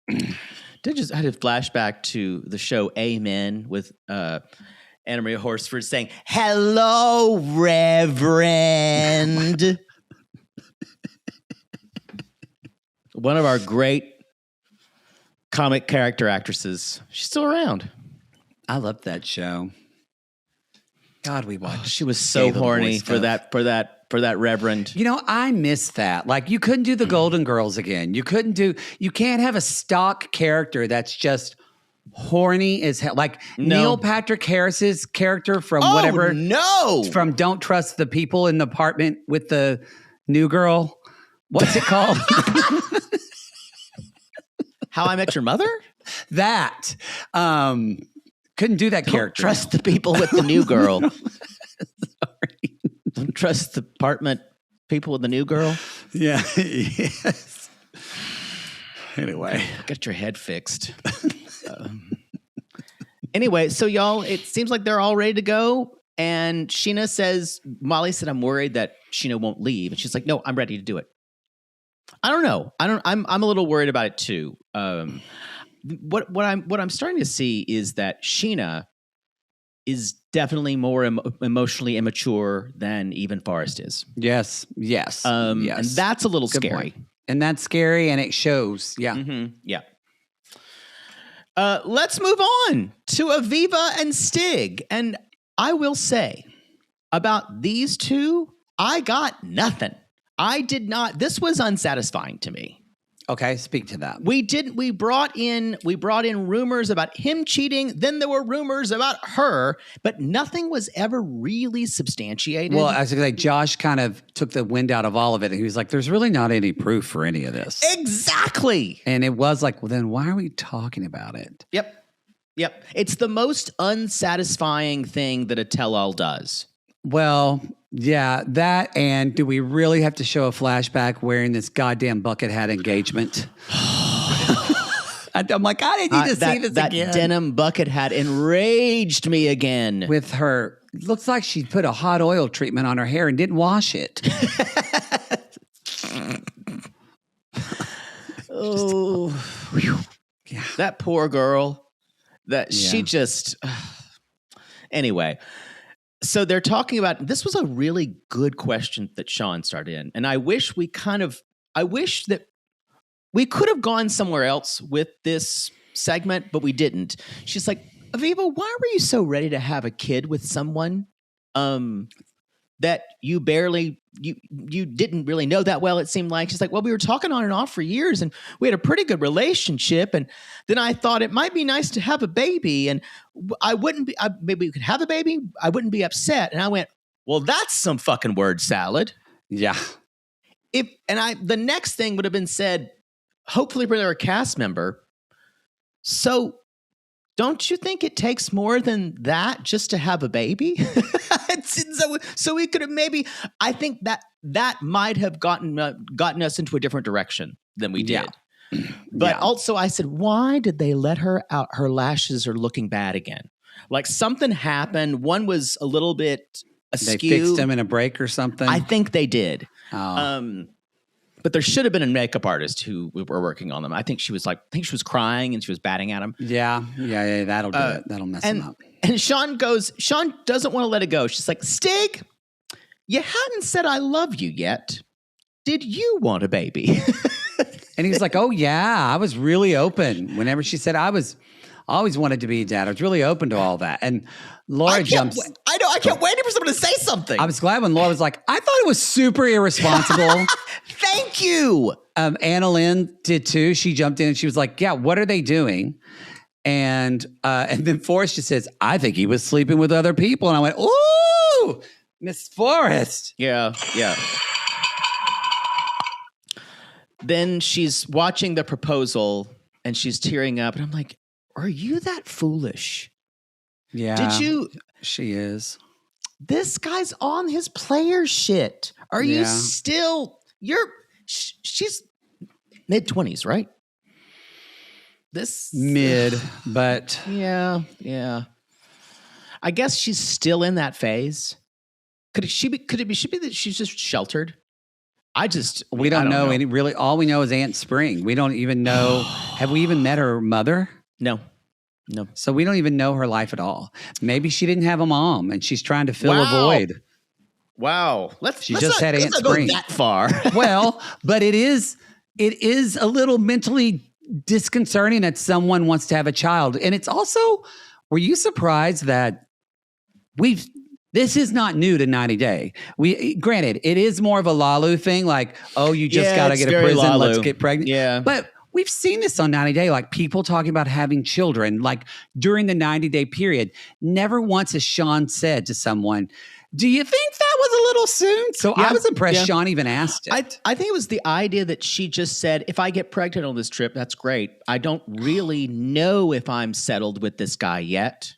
I had a flashback to the show Amen with Anna Maria Horsford saying, hello, Reverend. One of our great comic character actresses. She's still around. I loved that show. God, we watched. She was so horny for that Reverend. You know, I miss that. Like, you couldn't do the Golden Girls again. You can't have a stock character that's just horny as hell. Like Neil Patrick Harris's character from from Don't Trust the People in the Apartment with the New Girl. What's it called? How I Met Your Mother? That. Couldn't do that character. Trust the people with the new girl. Sorry. Don't trust the apartment people with the new girl. Yeah. Yes. Anyway. Get your head fixed. Anyway, so y'all, it seems like they're all ready to go. And Sheena says, Molly said, I'm worried that Sheena won't leave. And she's like, no, I'm ready to do it. I don't know. I'm a little worried about it too. What I'm starting to see is that Sheena is definitely more emotionally immature than even Forrest is. Yes. Yes. And that's a little scary. Point. And that's scary, and it shows. Yeah. Mm-hmm. Yeah. Let's move on to Aviva and Stig. And I will say about these two, I got nothing. I did not. This was unsatisfying to me. Okay, speak to that. We brought in rumors about him cheating. Then there were rumors about her, but nothing was ever really substantiated. Well, I was going to say, Josh kind of took the wind out of all of it. And he was like, there's really not any proof for any of this. Exactly. And it was like, well, then why are we talking about it? Yep. It's the most unsatisfying thing that a tell-all does. Well, yeah, that, and do we really have to show a flashback wearing this goddamn bucket hat engagement? I'm like, I didn't need to see this again. That denim bucket hat enraged me again. With her, looks like she put a hot oil treatment on her hair and didn't wash it. Yeah. That poor girl. She just. Anyway. So they're talking about, this was a really good question that Sean started in. And I wish that we could have gone somewhere else with this segment, but we didn't. She's like, Aviva, why were you so ready to have a kid with someone that you didn't really know that well, it seemed like? She's like, well, we were talking on and off for years and we had a pretty good relationship. And then I thought it might be nice to have a baby and maybe we could have a baby. I wouldn't be upset. And I went, well, that's some fucking word salad. Yeah. The next thing would have been said, hopefully for their cast member. So don't you think it takes more than that just to have a baby? So we could have maybe, I think that might have gotten us into a different direction than we did. Yeah. But also I said, why did they let her out? Her lashes are looking bad again. Like something happened. One was a little bit askew. They fixed them in a break or something? I think they did. Oh. But there should have been a makeup artist who were working on them. I think she was crying and she was batting at him. Yeah, that'll do it. That'll mess him up. And Sean doesn't want to let it go. She's like, Stig, you hadn't said I love you yet. Did you want a baby? And he's like, oh yeah, I was really open. Whenever she said I always wanted to be a dad. I was really open to all that. And Laura jumps. I know. I can't wait for someone to say something. I was glad when Laura was like, I thought it was super irresponsible. Thank you. Anna Lynn did too. She jumped in and she was like, yeah, what are they doing? And then Forrest just says, I think he was sleeping with other people. And I went, ooh, Miss Forrest. Yeah. Then she's watching the proposal and she's tearing up. And I'm like, are you that foolish? Yeah. She is. This guy's on his player shit. Are you still, she's mid-20s, right? But. Yeah. I guess she's still in that phase. Could it be that she's just sheltered? We don't know. Really, all we know is Aunt Spring. We don't even know. Have we even met her mother? No. So we don't even know her life at all. Maybe she didn't have a mom and she's trying to fill a void. Wow. Let's had Aunt Spring. Go that far. Well, but it is a little mentally disconcerting that someone wants to have a child. And it's also, were you surprised that This is not new to 90 Day. Granted, it is more of a Lalu thing, like, oh, you just got to get a prison, Lalu. let's get pregnant. Yeah. But we've seen this on 90 Day, like people talking about having children, like during the 90-day period. Never once has Sean said to someone, do you think that was a little soon? So I was impressed Sean even asked it. I think it was the idea that she just said, if I get pregnant on this trip, that's great. I don't really know if I'm settled with this guy yet.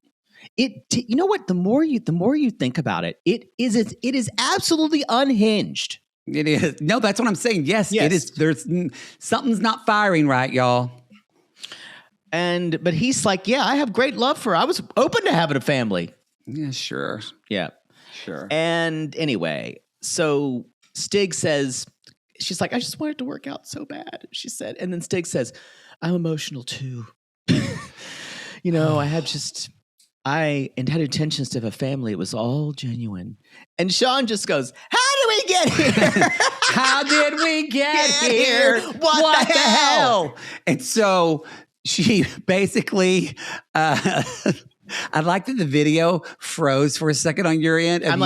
You know what? The more you think about it, it is absolutely unhinged. It is. No, that's what I'm saying. Yes, it is. There's something's not firing right, y'all. But he's like, yeah, I have great love for her. I was open to having a family. Yeah, sure. Yeah. Sure. And anyway, so Stig says, she's like, I just want it to work out so bad, she said. And then Stig says, I'm emotional too. I had intentions to have a family. It was all genuine. And Sean just goes, how did we get here? How did we get here? What the hell? And so she basically, I like that the video froze for a second on your end of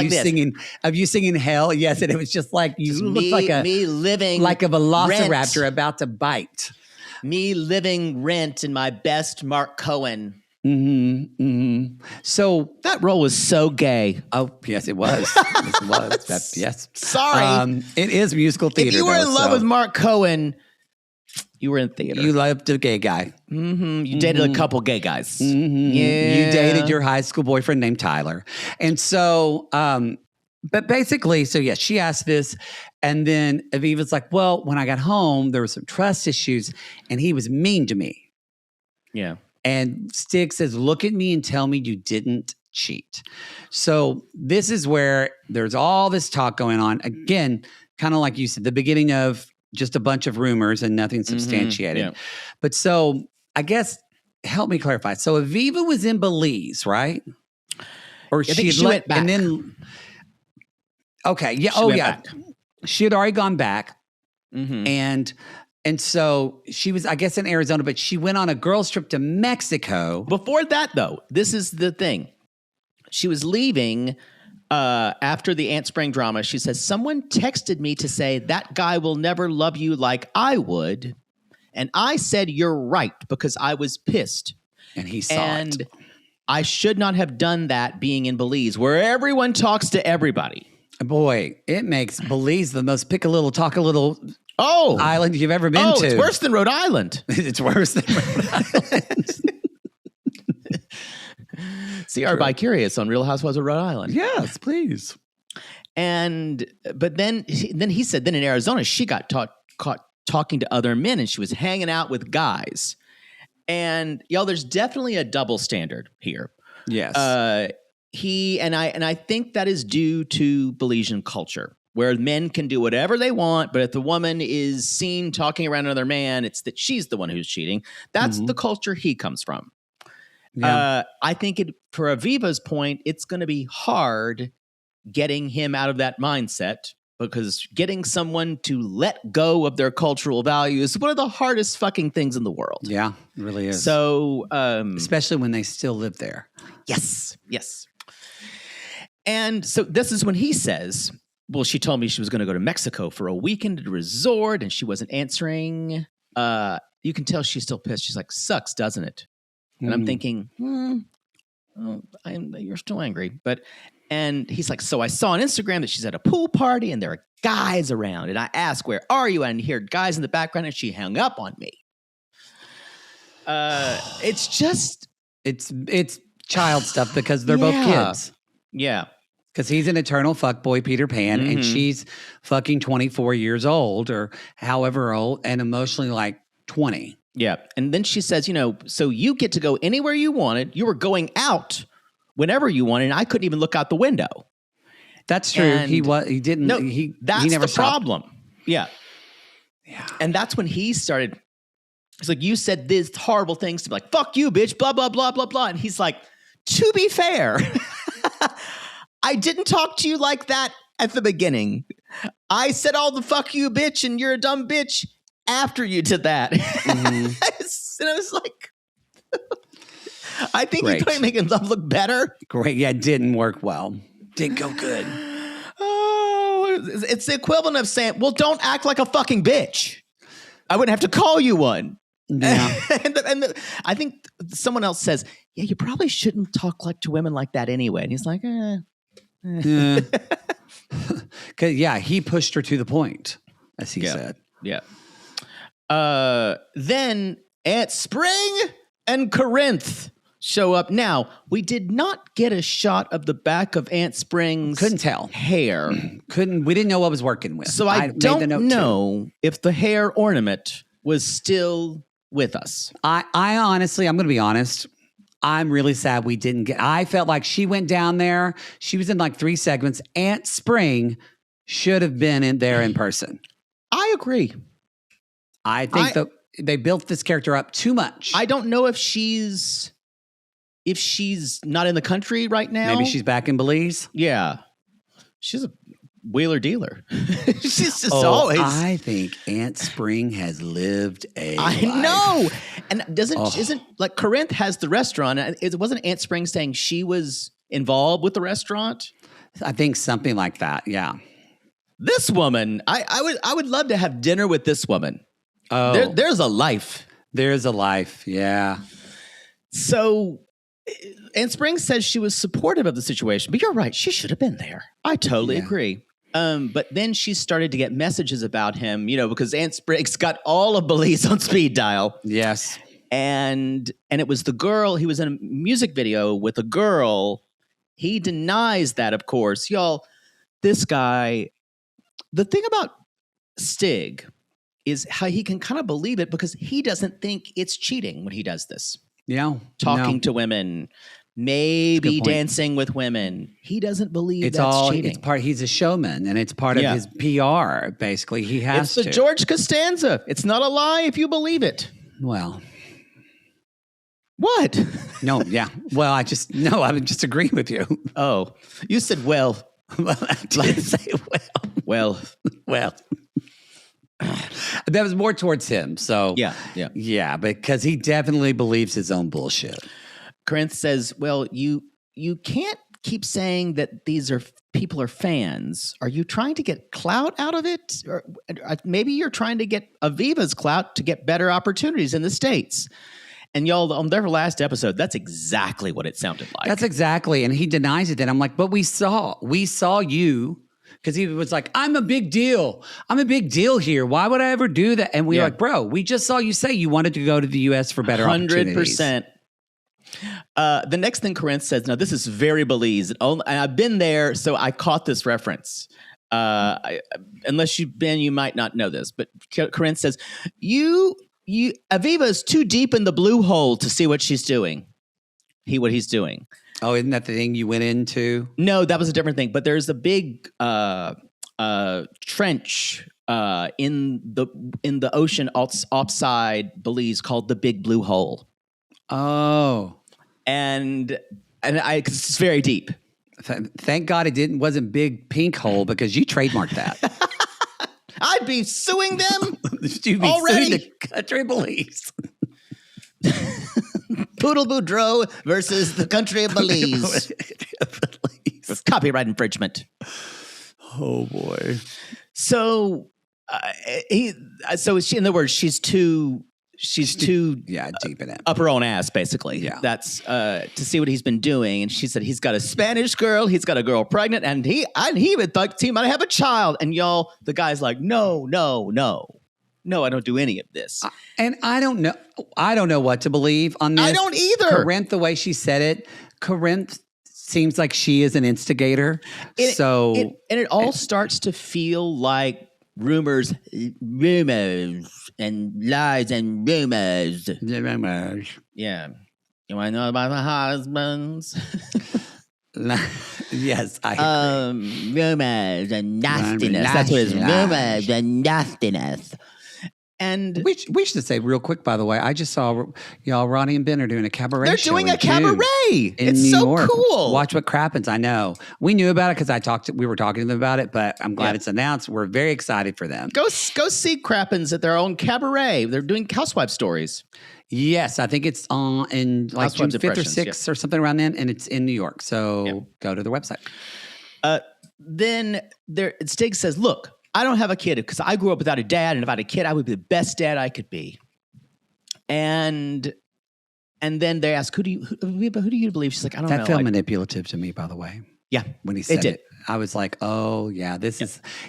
you singing hell. Yes, and it was just like you looked like me living like a velociraptor about to bite. Me living rent in my best Mark Cohen. Mm-hmm, mm-hmm. So that role was so gay. Oh, yes, it was. It was. Yes. Sorry. It is musical theater. If you were in love with Mark Cohen, you were in theater. You loved a gay guy. Mm-hmm. You dated a couple gay guys. Mm-hmm. Yeah. You dated your high school boyfriend named Tyler. And so, but basically, so yes, she asked this. And then Aviva's like, well, when I got home, there were some trust issues and he was mean to me. Yeah. And Stig says, look at me and tell me you didn't cheat. So this is where there's all this talk going on. Again, kind of like you said, the beginning of just a bunch of rumors and nothing substantiated. Mm-hmm, yeah. But so I guess, help me clarify. So Aviva was in Belize, right? Or she went back. And then, okay. Yeah. Back. She had already gone back. Mm-hmm. And so she was, I guess, in Arizona, but she went on a girls' trip to Mexico. Before that, though, this is the thing. She was leaving after the Ant Spring drama. She says, someone texted me to say, that guy will never love you like I would. And I said, you're right, because I was pissed. And he saw it. I should not have done that being in Belize, where everyone talks to everybody. Boy, it makes Belize the most pick a little, talk a little island you've ever been to. It's worse than Rhode Island. It's worse than Rhode Island. See our Bi-Curious on Real Housewives of Rhode Island. Yes, please. But then he said, then in Arizona, she got caught talking to other men and she was hanging out with guys. And y'all, there's definitely a double standard here. Yes. I think that is due to Belizean culture, where men can do whatever they want, but if the woman is seen talking around another man, it's that she's the one who's cheating. That's the culture he comes from. Yeah. I think for Aviva's point, it's going to be hard getting him out of that mindset, because getting someone to let go of their cultural values is one of the hardest fucking things in the world. Yeah, it really is. So, especially when they still live there. Yes. And so this is when he says, well, she told me she was going to go to Mexico for a weekend at a resort and she wasn't answering. You can tell she's still pissed. She's like, sucks, doesn't it? And I'm thinking, you're still angry. And he's like, so I saw on Instagram that she's at a pool party and there are guys around. And I asked, where are you? And I hear guys in the background and she hung up on me. It's child stuff because they're both kids. Yeah. Because he's an eternal fuckboy, Peter Pan, and she's fucking 24 years old or however old and emotionally like 20. Yeah. And then she says, so you get to go anywhere you wanted. You were going out whenever you wanted, and I couldn't even look out the window. That's true. And he didn't. No, that's he never the problem. Yeah. And that's when he started. It's like, you said these horrible things to me, like, fuck you, bitch, blah, blah, blah, blah, blah. And he's like, to be fair, I didn't talk to you like that at the beginning. I said all the fuck you, bitch, and you're a dumb bitch after you did that. And I was like, I think you're trying to make himself look better. Great. Yeah, it didn't work well. Didn't go good. Oh, it's the equivalent of saying, well, don't act like a fucking bitch. I wouldn't have to call you one. Yeah. I think someone else says, yeah, you probably shouldn't talk like to women like that anyway. And he's like, Yeah. Cause he pushed her to the point, as he said. Yeah. Then Aunt Spring and Corinth show up. Now, we did not get a shot of the back of Aunt Spring's Couldn't tell. hair. We didn't know what was working with. So I don't know if the hair ornament was still with us. I honestly, I'm going to be honest. I'm really sad we didn't get. I felt like she went down there. She was in like 3 segments. Aunt Spring should have been in there in person. I agree. I think they built this character up too much. I don't know if she's not in the country right now. Maybe she's back in Belize. Yeah, she's a wheeler dealer. She's just always. I think Aunt Spring has lived a life. I know, and isn't like Corinth has the restaurant? And it wasn't Aunt Spring saying she was involved with the restaurant. I think something like that. Yeah. This woman, I would love to have dinner with this woman. Oh, there's a life. There's a life. Yeah. So Aunt Spring says she was supportive of the situation, but you're right. She should have been there. I totally agree. But then she started to get messages about him, because Aunt Spring's got all of Belize on speed dial. Yes. And it was the girl. He was in a music video with a girl. He denies that, of course. Y'all, this guy, the thing about Stig is how he can kind of believe it because he doesn't think it's cheating when he does this. Yeah. Talking to women, maybe dancing with women. He doesn't believe that's cheating. He's a showman and it's part of his PR, basically. He has It's the George Costanza. It's not a lie if you believe it. Well. What? No, yeah. Well, I'm just agreeing with you. Oh, you said, well. Well, I didn't say well. Well. That was more towards him. So yeah, because he definitely believes his own bullshit. Corinth says, "Well, you can't keep saying that these people are fans. Are you trying to get clout out of it, or maybe you're trying to get Aviva's clout to get better opportunities in the States?" And y'all, on their last episode, that's exactly what it sounded like. That's exactly, and he denies it. And I'm like, but we saw you. Because he was like, I'm a big deal. I'm a big deal here. Why would I ever do that? And we were like, bro, we just saw you say you wanted to go to the U.S. for better opportunities. 100%. The next thing Corinth says, now this is very Belize. And I've been there, so I caught this reference. Unless you've been, you might not know this. But Corinth says, Aviva is too deep in the blue hole to see what she's doing. What he's doing. Oh, isn't that the thing you went into? No, that was a different thing. But there's a big trench in the ocean offside Belize called the Big Blue Hole. Oh, and it's very deep. Thank God it wasn't Big Pink Hole because you trademarked that. I'd be suing them. You'd be suing the country of Belize. Poodle Boudreaux versus the country of Belize. Copyright infringement. Oh boy. So in other words, she's too deep in it. Up her own ass, basically. Yeah. That's to see what he's been doing. And she said he's got a Spanish girl, he's got a girl pregnant, and he even thought he might have a child. And y'all, the guy's like, no, I don't do any of this. And I don't know what to believe on this. I don't either. Corinth, the way she said it, Corinth seems like she is an instigator. It all starts to feel like rumors and lies and rumors. Yeah. You want to know about the husbands? Yes, I agree. Rumors and nastiness. That's what it is. Rumors and nastiness. And we should say real quick, by the way, I just saw y'all, Ronnie and Ben are doing a cabaret. They're doing a cabaret in New York. Cool. Watch what crappens. I know we knew about it because we were talking to them about it, but I'm glad it's announced. We're very excited for them. Go see Crappens at their own cabaret. They're doing housewife stories. Yes, I think it's in like June 5th or 6th or something around then, and it's in New York. So go to their website. Then Stig says, look, I don't have a kid because I grew up without a dad, and if I had a kid, I would be the best dad I could be. And then they ask, who do you believe? She's like, I don't know. That felt manipulative to me, by the way. Yeah. When he said it, I was like, oh, yeah,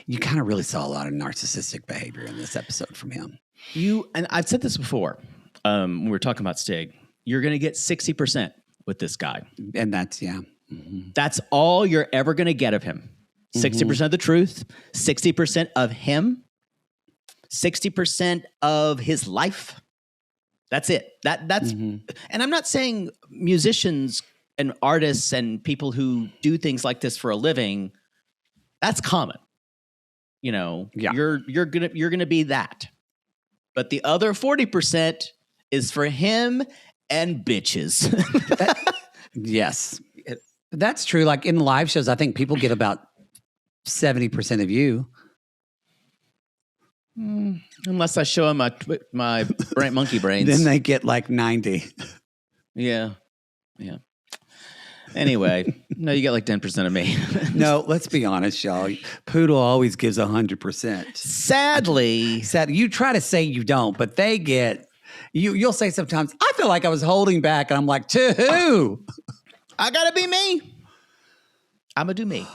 you kind of really saw a lot of narcissistic behavior in this episode from him. And I've said this before when we were talking about Stig, you're going to get 60% with this guy. And that's, Mm-hmm. That's all you're ever going to get of him. 60% of the truth, 60% of him, 60% of his life. That's it. That's, and I'm not saying musicians and artists and people who do things like this for a living, that's common. You're gonna be that. But the other 40% is for him and bitches. Yes. That's true. Like in live shows, I think people get about 70% of you. Unless I show them my monkey brains. Then they get like 90. Yeah. Anyway, no, you get like 10% of me. No, let's be honest, y'all. Poodle always gives 100%. Sadly. You try to say you don't, but they get... You'll say sometimes, I feel like I was holding back, and I'm like, to who? I gotta be me. I'm gonna do me.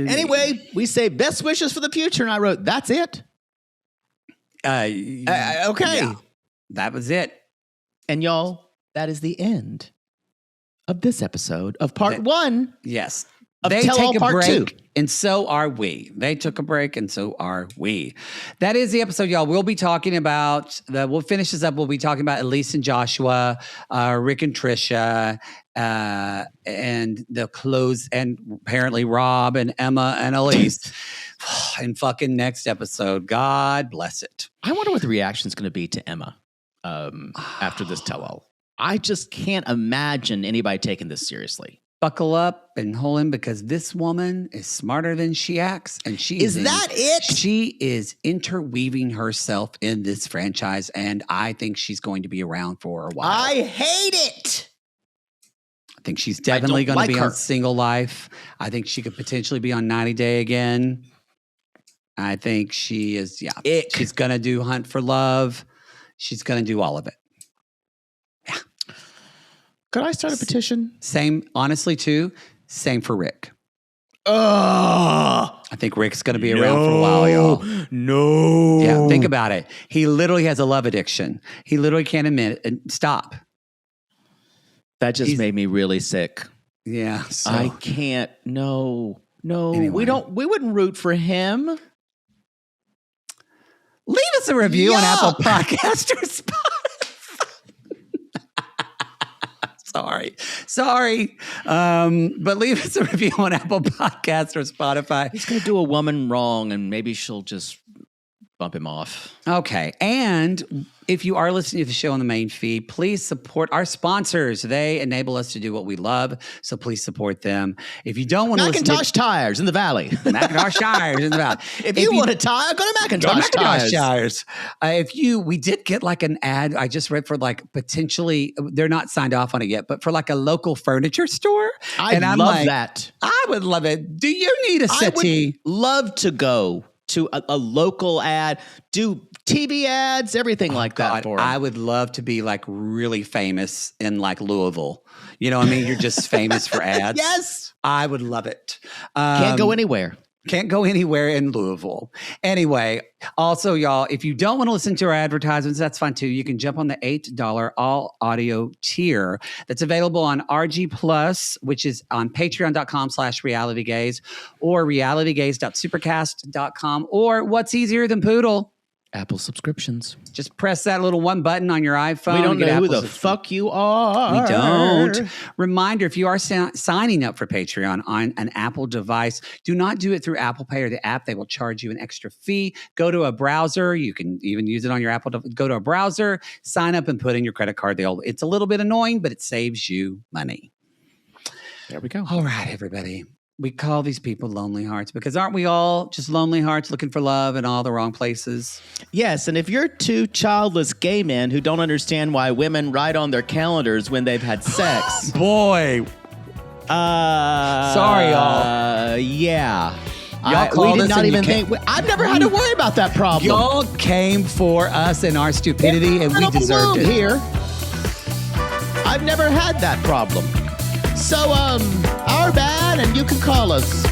Anyway, we say best wishes for the future, and I wrote, that's it. Okay. Yeah, that was it. And y'all, that is the end of this episode of part 1. Yes. They take a break, 2. And so are we. They took a break, and so are we. That is the episode, y'all. We'll be talking about we'll finish this up. We'll be talking about Elise and Joshua, Rick and Trisha, and the close, and apparently Rob and Emma and Elise. And fucking next episode. God bless it. I wonder what the reaction is going to be to Emma after this tell-all. I just can't imagine anybody taking this seriously. Buckle up and hold in, because this woman is smarter than she acts, and she is that it? She is interweaving herself in this franchise, and I think she's going to be around for a while. I hate it. I think she's definitely going to be on Single Life. I think she could potentially be on 90 Day Again. I think she is, she's going to do Hunt for Love. She's going to do all of it. Could I start a petition? Same, honestly, too. Same for Rick. I think Rick's going to be around for a while, y'all. No. Yeah, think about it. He literally has a love addiction. He literally can't admit it and stop. That just made me really sick. Yeah. So. I can't. No. Anyway. We wouldn't root for him. Leave us a review on Apple Podcasts or Spotify. Sorry. But leave us a review on Apple Podcasts or Spotify. He's going to do a woman wrong, and maybe she'll just bump him off. Okay. And if you are listening to the show on the main feed, please support our sponsors. They enable us to do what we love, so please support them. If you don't want to listen to... Macintosh Tires in the Valley. Macintosh Tires in the Valley. If you want a tire, go to Macintosh Tires. We did get like an ad I just read for like potentially, they're not signed off on it yet, but for like a local furniture store. I love that. I would love it. Do you need a settee? I would love to go to a local ad, do TV ads, everything like that for them. I would love to be like really famous in like Louisville. You know what I mean? You're just famous for ads. Yes. I would love it. Can't go anywhere. Can't go anywhere in Louisville. Anyway, also, y'all, if you don't want to listen to our advertisements, that's fine too. You can jump on the $8 all audio tier that's available on RG Plus, which is on patreon.com/realitygays or realitygays.supercast.com, or what's easier than Poodle? Apple subscriptions. Just press that little one button on your iPhone. We don't know who the fuck you are. We don't. Reminder, if you are signing up for Patreon on an Apple device, do not do it through Apple Pay or the app. They will charge you an extra fee. Go to a browser. You can even use it on your Apple. Go to a browser, sign up, and put in your credit card. It's a little bit annoying, but it saves you money. There we go. All right, everybody. We call these people lonely hearts because aren't we all just lonely hearts looking for love in all the wrong places? Yes, and if you're two childless gay men who don't understand why women write on their calendars when they've had sex. Boy, Sorry, y'all. Yeah. Y'all we did not even think. I've never had to worry about that problem. Y'all came for us and our stupidity, and we deserved it. Here. I've never had that problem. So, our bad, and you can call us.